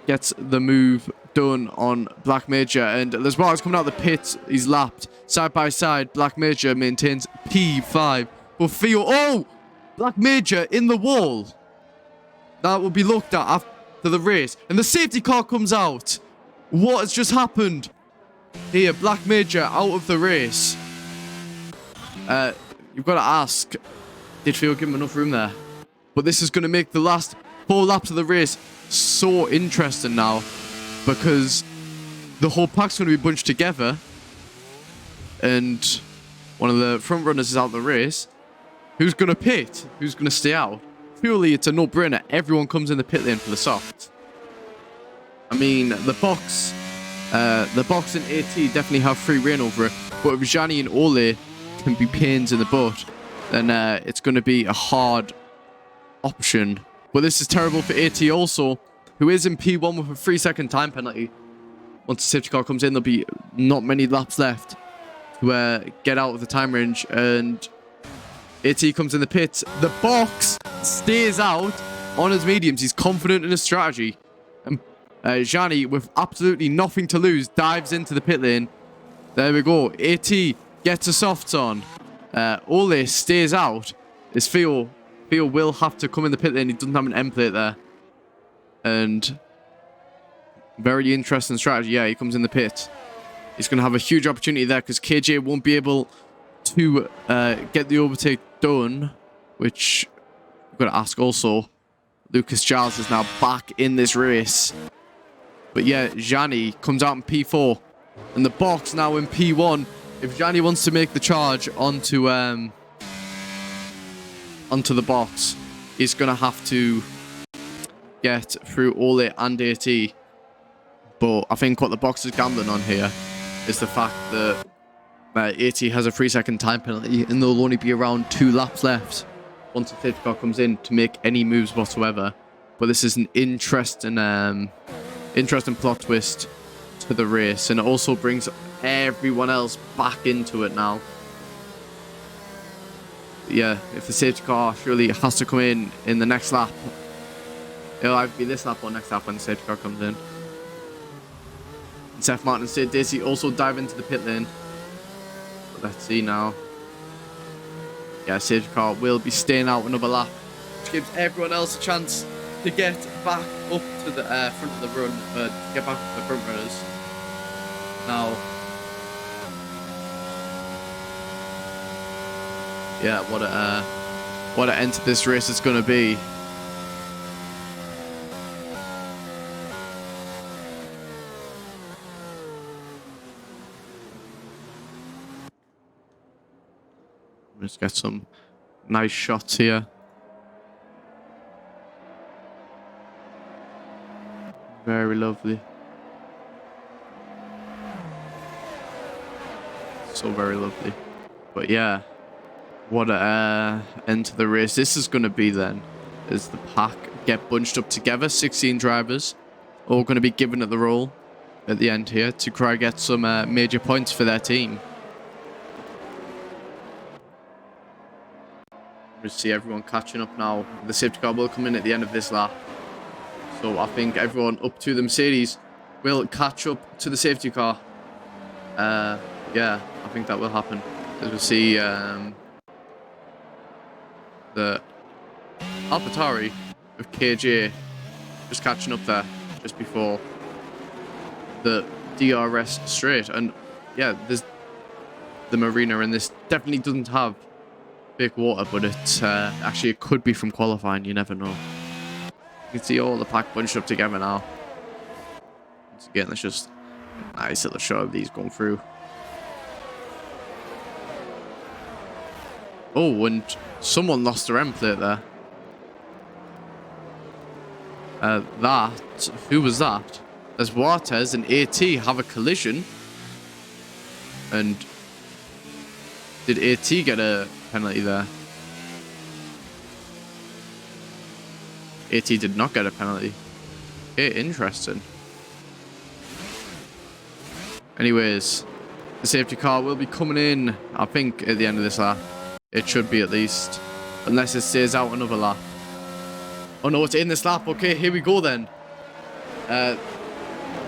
gets the move done on Black Major. And there's Marcus coming out of the pit. He's lapped. Side by side, Black Major maintains P5. But Theo... Oh! Black Major in the wall. That will be looked at after the race. And the safety car comes out. What has just happened? Here, Black Major out of the race. You've got to ask, did Theo give him enough room there? But this is going to make the last 4 laps of the race so interesting now, because the whole pack's going to be bunched together, and one of the front runners is out of the race. Who's going to pit? Who's going to stay out? Purely, it's a no-brainer. Everyone comes in the pit lane for the softs. I mean, the box and AT definitely have free reign over it, but if Gianni and Ole can be pains in the butt, then it's going to be a hard option. But this is terrible for AT also, who is in P1 with a 3-second time penalty. Once the safety car comes in, there'll be not many laps left to get out of the time range, and AT comes in the pits. The box stays out on his mediums. He's confident in his strategy. And Gianni, with absolutely nothing to lose, dives into the pit lane. There we go. AT gets a softs on. Ole stays out. It's Theo. Theo will have to come in the pit lane. He doesn't have an end plate there. And very interesting strategy. Yeah, he comes in the pit. He's going to have a huge opportunity there because KJ won't be able to get the overtake done, which I've got to ask also. Lucas Giles is now back in this race. But yeah, Gianni comes out in P4. And the box now in P1. If Gianni wants to make the charge onto the box, he's going to have to get through Ole and AT. But I think what the box is gambling on here is the fact that AT has a 3-second time penalty and there'll only be around 2 laps left once the safety car comes in to make any moves whatsoever. But this is an interesting plot twist to the race, and it also brings everyone else back into it now. Yeah, if the safety car surely has to come in the next lap, it'll either be this lap or next lap when the safety car comes in. And Seth Martin and Sid Daisy also dive into the pit lane. But let's see now. Yeah, safety car will be staying out another lap, which gives everyone else a chance to get back up to the front of the run, to get back to the front runners. Now, yeah, what an end to this race it's going to be. Let's get some nice shots here. Very lovely. So very lovely. But yeah, what a end to the race this is going to be then. As the pack get bunched up together, 16 drivers, all going to be given at the roll at the end here to try and get some major points for their team. We see everyone catching up now. The safety car will come in at the end of this lap. So I think everyone up to the Mercedes will catch up to the safety car. Yeah, I think that will happen. As we see the AlphaTauri of KJ just catching up there just before the DRS straight. And yeah, there's the marina in this definitely doesn't have big water, but it actually it could be from qualifying. You never know. You can see all the pack bunched up together now. Once again, let's just a nice little shot of these going through. Oh, and someone lost their end plate there. Who was that? As Waters and AT have a collision. And did AT get a penalty there? AT did not get a penalty. Okay, interesting. Anyways, the safety car will be coming in, I think, at the end of this lap. It should be, at least. Unless it stays out another lap. Oh no, it's in this lap. Okay, here we go then.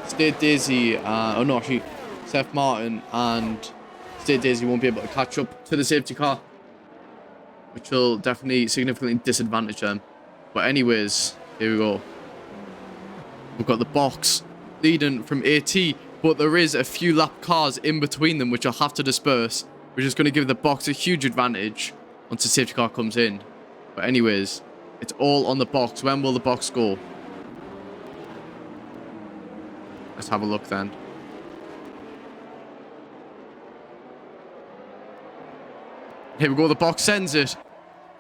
State Daisy, oh no, actually, Seth Martin and State Daisy won't be able to catch up to the safety car, which will definitely significantly disadvantage them. But anyways, here we go. We've got the box leading from AT, but there is a few lap cars in between them, which I'll have to disperse, which is going to give the box a huge advantage once the safety car comes in. But anyways, it's all on the box. When will the box go? Let's have a look then. Here we go. The box sends it.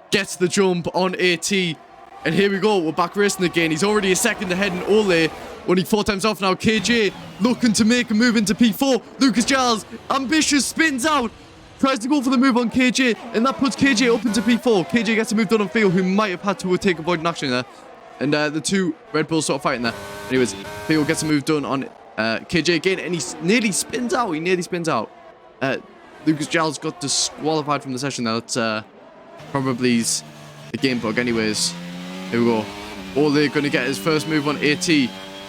Gets the jump on AT. And here we go. We're back racing again. He's already a second ahead in Ole. Only 4 times off now. KJ looking to make a move into P4. Lucas Giles, ambitious, spins out. Tries to go for the move on KJ. And that puts KJ up into P4. KJ gets a move done on Theo, who might have had to take avoiding action there. And the two Red Bulls sort of fighting there. Anyways, Theo gets a move done on KJ again. And he nearly spins out. He nearly spins out. Lucas Giles got disqualified from the session there. That's probably the game bug. Anyways, here we go. Ole going to get his first move on AT.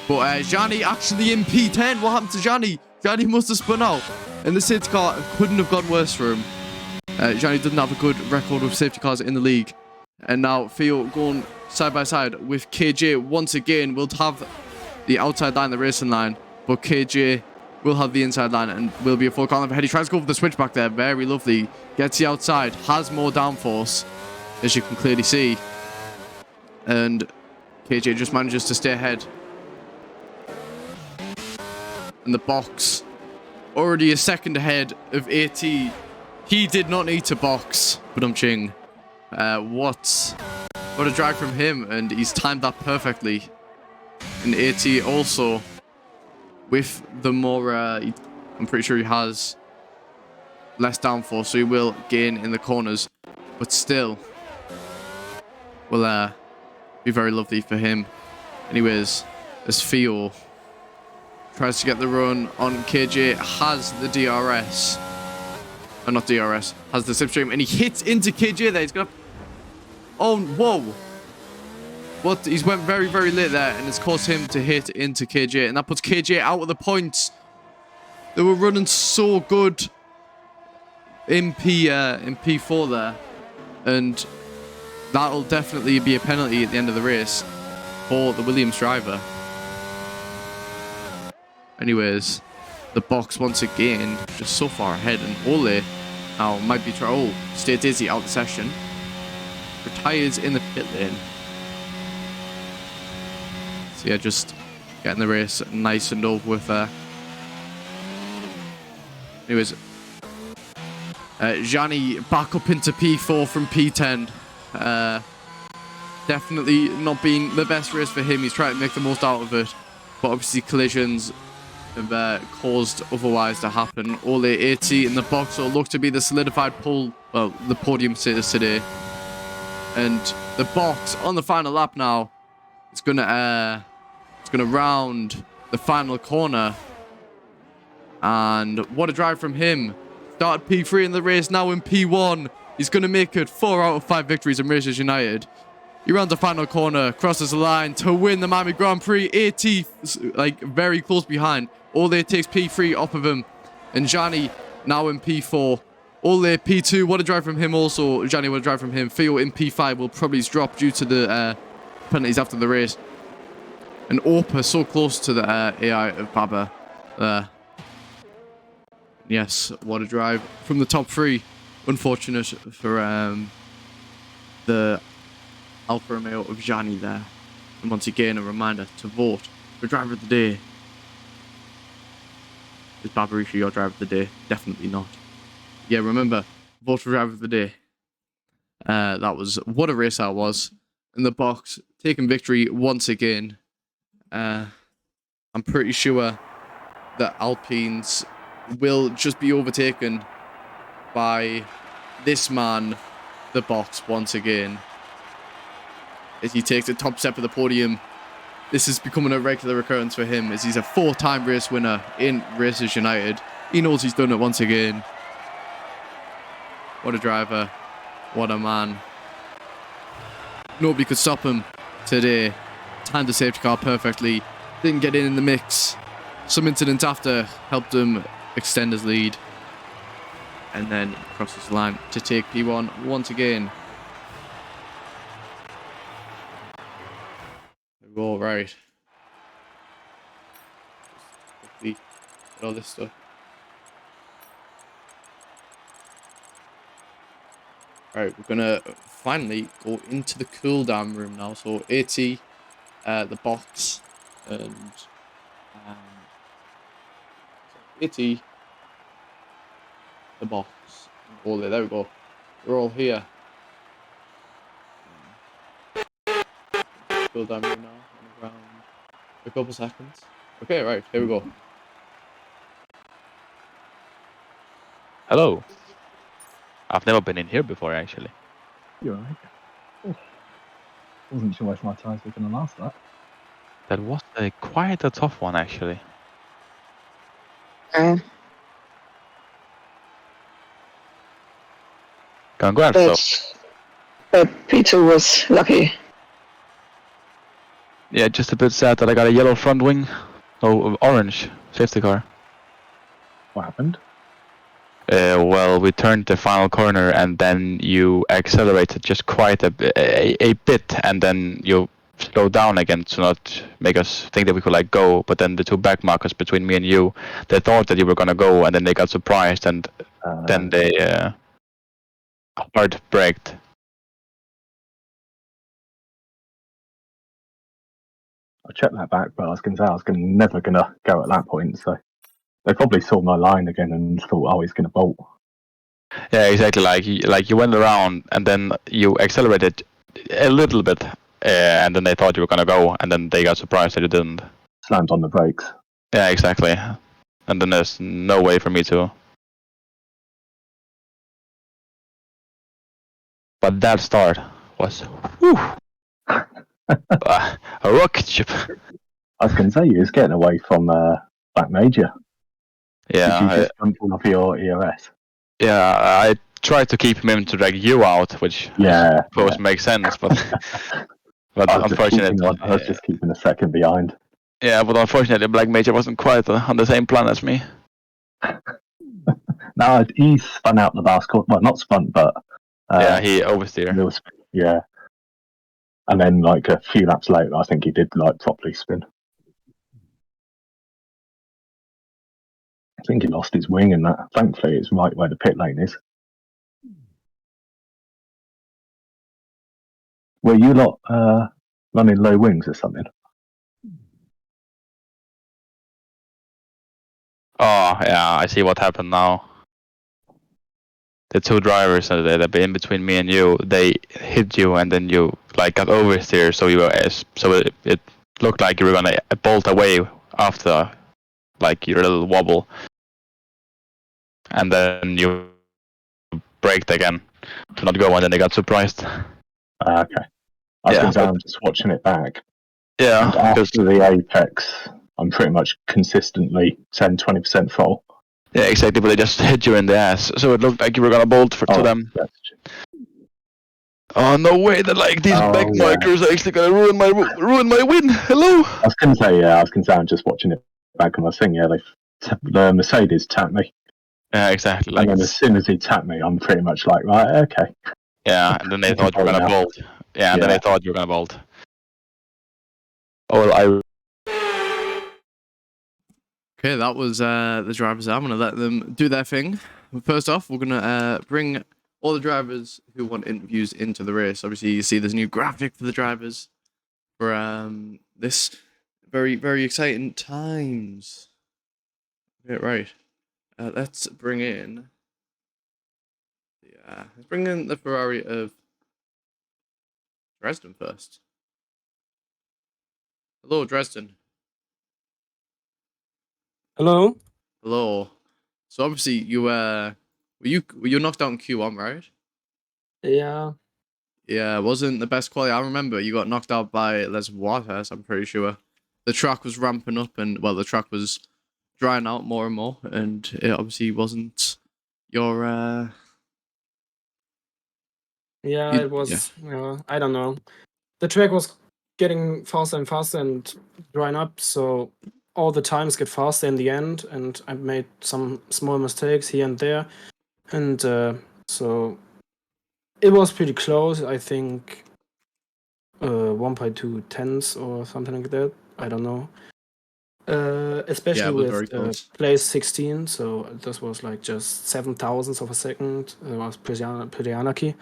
But Gianni actually in P10. What happened to Gianni? Gianni must have spun out. And the safety car couldn't have gone worse for him. Gianni doesn't have a good record with safety cars in the league. And now Theo going side by side with KJ once again. We'll have the outside line, the racing line. But KJ will have the inside line and will be a full corner ahead. He tries to go for the switchback there. Very lovely. Gets the outside. Has more downforce, as you can clearly see. And KJ just manages to stay ahead. And the box already a second ahead of AT. He did not need to box, but Ching. What a drag from him, and he's timed that perfectly. And AT also with the more I'm pretty sure he has less downforce, so he will gain in the corners, but still will be very lovely for him. Anyways, as Theo tries to get the run on KJ, has the DRS. Or not DRS, has the slipstream, and he hits into KJ there. He's gonna... Oh, whoa. What? He's went very, very late there, and it's caused him to hit into KJ, and that puts KJ out of the points. They were running so good in P4 there, and that'll definitely be a penalty at the end of the race for the Williams driver. Anyways, the box once again just so far ahead, and Ole now might be trying. Oh, stay dizzy out the session. Retires in the pit lane. So yeah, just getting the race nice and over with there. Anyways, Gianni back up into P4 from P10. Definitely not being the best race for him. He's trying to make the most out of it, but obviously collisions have caused otherwise to happen. Ole AT in the box will look to be the solidified the podium status today. And the box on the final lap now, it's gonna round the final corner. And what a drive from him. Started P3 in the race, now in P1. He's gonna make it 4 out of 5 victories in Racers United. He rounds the final corner, crosses the line to win the Miami Grand Prix. AT like very close behind. Ole takes P3 off of him, and Gianni now in P4. Ole P2, what a drive from him also. Gianni, what a drive from him. Theo in P5 will probably drop due to the penalties after the race. And Orpa so close to the AI of Baba there. Yes, what a drive from the top 3. Unfortunate for the Alfa Romeo of Gianni there. And once again, a reminder to vote for driver of the day. Is Barbarisha your driver of the day? Definitely not. Yeah, remember, vote for driver of the day. That was, what a race that was. In the box, taking victory once again. I'm pretty sure that Alpines will just be overtaken by this man, the box, once again. as he takes the top step of the podium. This is becoming a regular occurrence for him as he's a 4-time race winner in Racers United. He knows he's done it once again. What a driver. What a man. Nobody could stop him today. Timed the safety car perfectly. Didn't get in the mix. Some incident after helped him extend his lead. And then crosses the line to take P1 once again. There we go, right. Quickly get all this stuff. Right, we're gonna finally go into the cool down room now. So AT, the box, and AT, the box, and all there. There we go. We're all here. Cool down room now. On the ground. A couple seconds. Okay, right, here we go. Hello. I've never been in here before, actually. You're right. Oh, wasn't sure if my tyres were going to last that. That was quite a tough one, actually. Congrats, though. But Peter was lucky. Yeah, just a bit sad that I got a yellow front wing. Oh, orange safety car. What happened? Well, we turned the final corner and then you accelerated just quite a bit, and then you slowed down again to not make us think that we could like go. But then the two back markers between me and you, they thought that you were gonna go, and then they got surprised, and then they hard braked. I checked that back, but I was going to say I was never going to go at that point. So they probably saw my line again and thought, oh, he's going to bolt. Yeah, exactly. Like you went around and then you accelerated a little bit, and then they thought you were gonna go, and then they got surprised that you didn't. Slammed on the brakes. Yeah, exactly. And then there's no way for me to. But that start was whew, a rocket ship. I was going to say you was getting away from Back Major. Yeah, Did you just jump off your ERS? yeah. I tried to keep him in to drag you out, which Yeah, I suppose makes sense, but I was unfortunately, I was just keeping a second behind. yeah. But unfortunately, Black Major wasn't quite on the same plan as me. No, he spun out the last corner. Well, not spun, but Yeah, he oversteer. Yeah, and then like a few laps later, I think he did like properly spin. I think he lost his wing in that. Thankfully, it's right where the pit lane is. Were you lot running low wings or something? Oh, yeah, I see what happened now. The two drivers that been in between me and you, they hit you, and then you like got oversteer, so you were it looked like you were gonna bolt away after like your little wobble, and then you braked again to not go, and then they got surprised. Okay. I was Yeah, going to say, I'm just watching it back. Yeah, And because after the apex, I'm pretty much consistently 10-20% full. yeah, exactly. But they just hit you in the ass, so it looked like you were gonna bolt to them. Oh no way! That like these back markers are actually gonna ruin my win. Hello. I was going to say, I'm just watching it back on my thing. Yeah, the Mercedes tapped me. Yeah, exactly. Like, And then as soon as he tapped me, I'm pretty much like, right, okay. yeah, and then they thought you were gonna bolt. Yeah, and then they thought you were gonna bolt. Oh, well, Okay, that was the drivers. I'm going to let them do their thing. First off, we're going to bring all the drivers who want interviews into the race. Obviously, you see there's a new graphic for the drivers for this very, very exciting times. Okay, right. Let's bring in... let's bring in the Ferrari of Dresden first. Hello, Dresden. Hello. Hello. So obviously you were you knocked out in Q1, right? Yeah. Yeah, it wasn't the best quality. I remember you got knocked out by Les Waters, I'm pretty sure. The track was ramping up and, well, the track was drying out more and more, and it obviously wasn't your, Yeah, you, it was. I don't know. The track was getting faster and faster and drying up, so all the times get faster in the end. And I made some small mistakes here and there, and so it was pretty close. I think 1.2 tenths or something like that. I don't know. Especially it was very with close. place 16, so this was like just 7 thousandths of a second. It was pretty unlucky.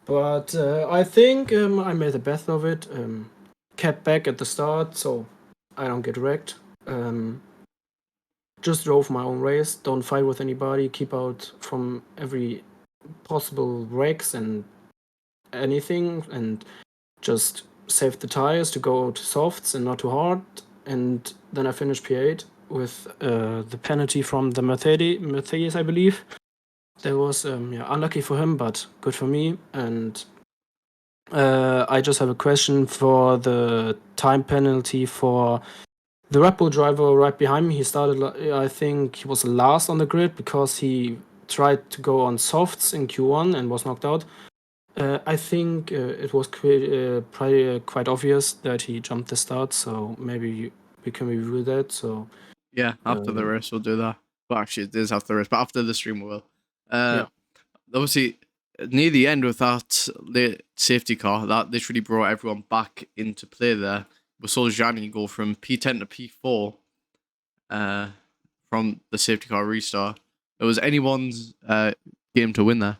But I think I made the best of it. Kept back at the start, so I don't get wrecked. Just drove my own race. Don't fight with anybody. Keep out from every possible wrecks and anything, and just save the tires to go to softs and not too hard. And then I finished P8 with the penalty from the Mercedes, I believe. That was unlucky for him, but good for me. And I just have a question for the time penalty for the Red Bull driver right behind me. He started, I think he was last on the grid because he tried to go on softs in Q1 and was knocked out. I think it was quite obvious that he jumped the start, so maybe we can review that. So Yeah, after the race we'll do that. Well, actually, it is after the race, but after the stream we will. Yeah. Obviously, near the end with that late safety car, that literally brought everyone back into play there. We saw Gianni go from P10 to P4 from the safety car restart. It was anyone's game to win there.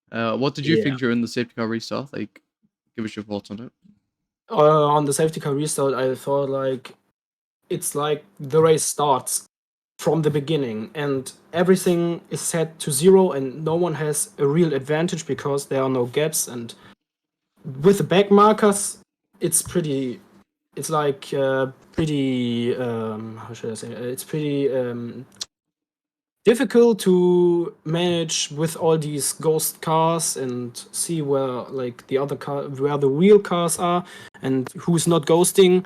What did you think during the safety car restart? Like, give us your thoughts on it. On the safety car restart, I thought like it's like the race starts from the beginning and everything is set to 0 and no one has a real advantage because there are no gaps, and with the back markers it's pretty how should I say, it's pretty difficult to manage with all these ghost cars and see where like where the real cars are and who's not ghosting.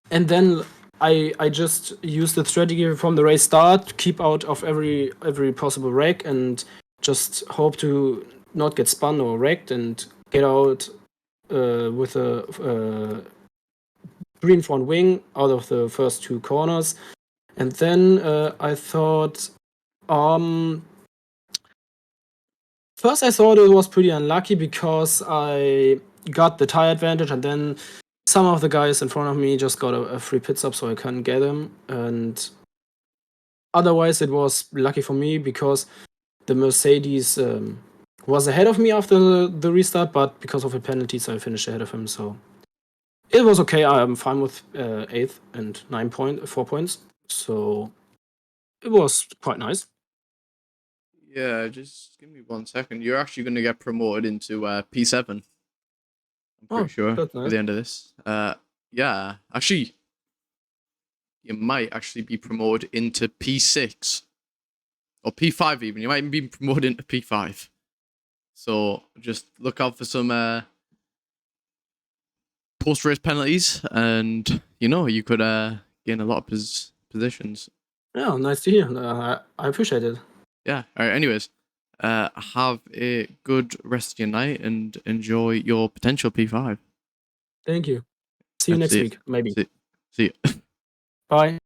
And then I just use the strategy from the race start to keep out of every possible wreck and just hope to not get spun or wrecked and get out with a green front wing out of the first 2 corners. And then I thought, first I thought it was pretty unlucky because I got the tire advantage and then some of the guys in front of me just got a free pit stop, so I couldn't get him. And otherwise, it was lucky for me because the Mercedes was ahead of me after the restart, but because of the penalties, I finished ahead of him. So it was okay. I'm fine with 8th and 4 points. So it was quite nice. Yeah, just give me 1 second. You're actually going to get promoted into P7. I'm pretty sure that's by nice. the end of this. Yeah, actually, you might actually be promoted into P6 or P5 even. You might even be promoted into P5. So just look out for some post-race penalties, and you could gain a lot of positions. Yeah, nice to hear. I appreciate it. Yeah. All right. Anyways, have a good rest of your night and enjoy your potential P5. Thank you. See you next week, maybe. See you. Bye.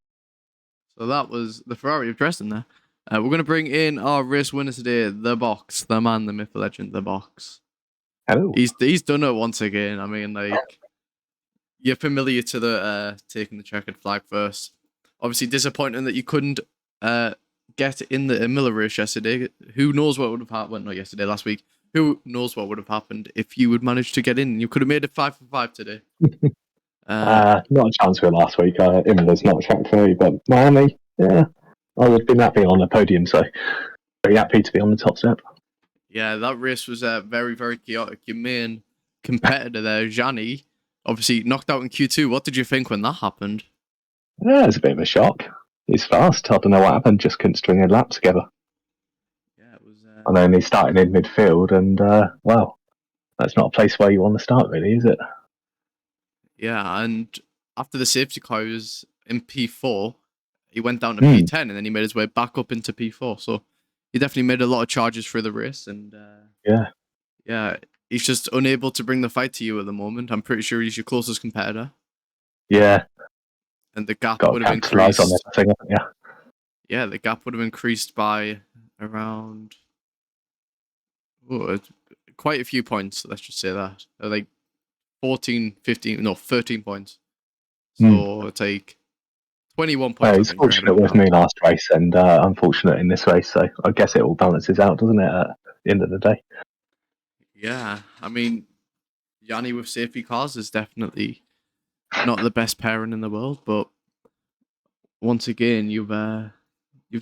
So that was the Ferrari of Dresden there. We're going to bring in our race winner today, The Box, the man, the myth, the legend, The Box. Hello. He's done it once again. I mean, like, you're familiar to the taking the checkered flag first. Obviously disappointing that you couldn't get in the Miller race yesterday. Who knows what would have happened? Well, not yesterday, last week. Who knows what would have happened if you would manage to get in? You could have made it 5 for 5 today. Not a chance for last week. Imola's not a track for me, but Miami, yeah, I would have been happy on the podium, so very happy to be on the top step. Yeah, that race was very, very chaotic. Your main competitor there, Gianni, obviously knocked out in Q2. What did you think when that happened? Yeah, it was a bit of a shock. He's fast. I don't know what happened. Just couldn't string a lap together. Yeah, it was And then he's starting in midfield, and well, that's not a place where you want to start, really, is it? Yeah, and after the safety car, he was in P4. He went down to Hmm. P10, and then he made his way back up into P4. So he definitely made a lot of charges for the race, and yeah, he's just unable to bring the fight to you at the moment. I'm pretty sure he's your closest competitor, Yeah, and the gap got would to have capitalise on increased. everything, haven't you? Yeah, the gap would have increased by around quite a few points. Let's just say that. Like 14, 15, no, 13 points. So it's like 21 points, I He's think, you're ahead of fortunate him with now. me last race, and unfortunate in this race, so I guess it all balances out, doesn't it, at the end of the day? Yeah, I mean, Yanni with safety cars is definitely not the best pairing in the world, but once again, you've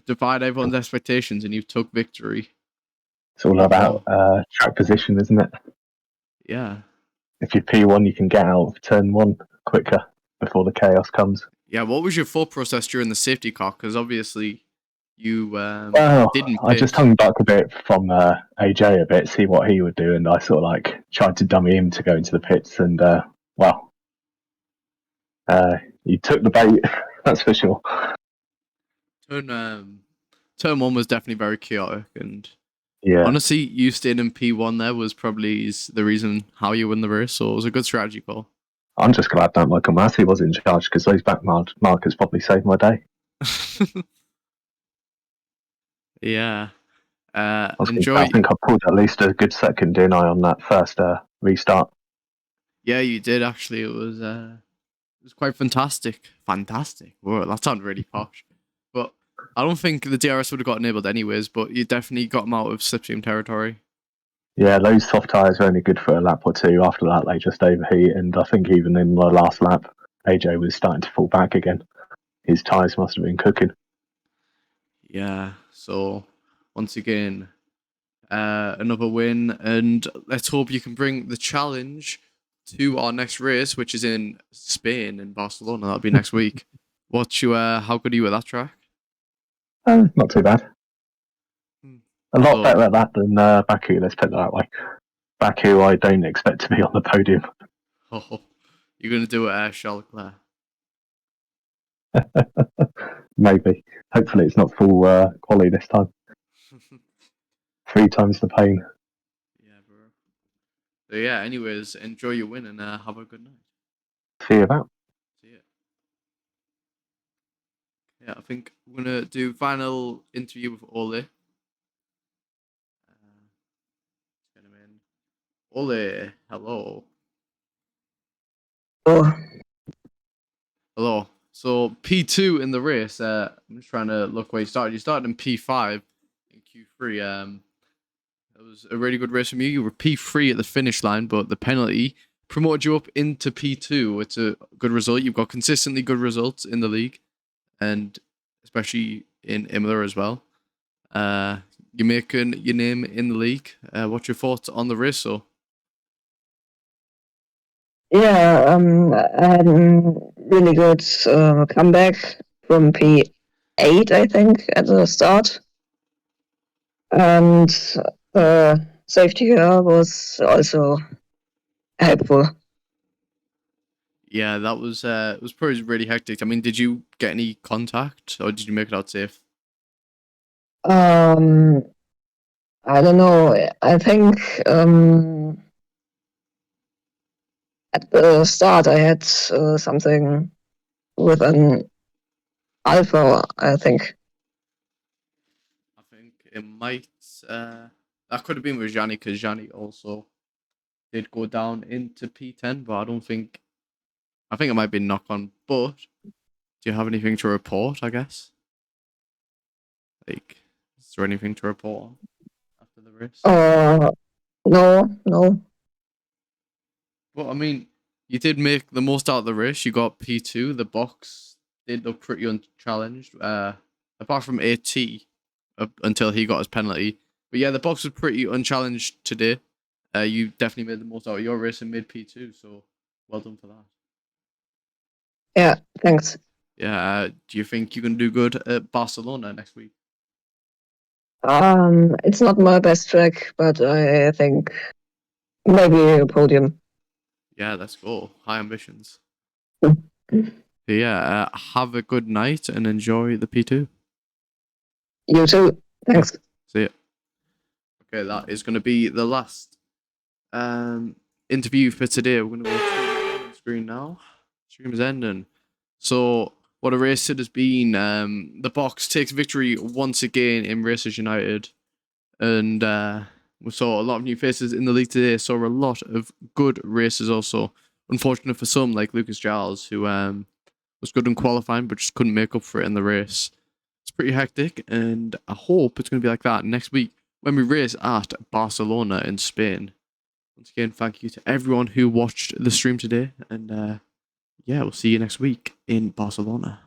defied everyone's expectations and you've took victory. It's all about track position, isn't it? Yeah, If you're P1, you can get out of turn 1 quicker before the chaos comes. yeah. What was your thought process during the safety car? Because obviously, you Well, didn't I just pit. hung back a bit from AJ a bit, see what he would do, and I sort of like tried to dummy him to go into the pits, and well, he took the bait, that's for sure. Turn one was definitely very chaotic, and Yeah, honestly, you staying in P1 there was probably the reason how you win the race. So it was a good strategy call. I'm just glad that Michael Massey was in charge because those back markers probably saved my day. Yeah. I Enjoy. think I pulled at least a good second, didn't I, on that first restart? Yeah, you did actually. It was quite fantastic. Fantastic. Whoa, that sounded really posh. But I don't think the DRS would have got enabled anyways. But you definitely got them out of slipstream territory. Yeah, those soft tyres were only good for a lap or two. After that, they just overheat, and I think even in the last lap, AJ was starting to fall back again. His tyres must have been cooking. Yeah. So once again, another win, and let's hope you can bring the challenge to our next race, which is in Spain in Barcelona. That'll be next week. How good are you at that track? Not too bad. A lot better at that than Baku, let's put it that way. Baku, I don't expect to be on the podium. Oh, you're going to do it at Charles Leclerc. Maybe. Hopefully it's not full quality this time. 3 times the pain. Yeah, bro. So yeah, anyways, enjoy your win and have a good night. See you about. See ya. Yeah, I think we're gonna do final interview with Ole. Get him in. Ole, hello. Oh, Hello. So P2 in the race. I'm just trying to look where you started. You started in P5 in Q3. It was a really good race from you. You were P3 at the finish line, but the penalty promoted you up into P2. It's a good result. You've got consistently good results in the league, and especially in Imola as well. You're making your name in the league. What's your thoughts on the race? So yeah, I had a really good comeback from P8, I think, at the start. And safety car was also helpful. yeah, that was it was probably really hectic. I mean, did you get any contact or did you make it out safe? I don't know. I think at the start I had something with an alpha, I think. I think it might that could have been with Gianni because Gianni also did go down into P10, but I think it might be knock on. But do you have anything to report? I guess like is there anything to report on after the race? No. Well, I mean, you did make the most out of the race. You got P2. The box did look pretty unchallenged, apart from AT until he got his penalty. But yeah, the box was pretty unchallenged today. You definitely made the most out of your race and made P2. So well done for that. Yeah, thanks. Yeah. Do you think you can do good at Barcelona next week? It's not my best track, but I think maybe a podium. Yeah, let's go. High ambitions. Mm. So yeah, have a good night and enjoy the P2. You too. Thanks. See ya. Okay, that is going to be the last interview for today. We're going to go to the screen now. Stream is ending. So, what a race it has been. The Box takes victory once again in Racers United. And we saw a lot of new faces in the league today. Saw a lot of good races also. Unfortunate for some, like Lucas Giles, who was good in qualifying but just couldn't make up for it in the race. It's pretty hectic, and I hope it's going to be like that next week when we race at Barcelona in Spain. Once again, thank you to everyone who watched the stream today, and yeah, we'll see you next week in Barcelona.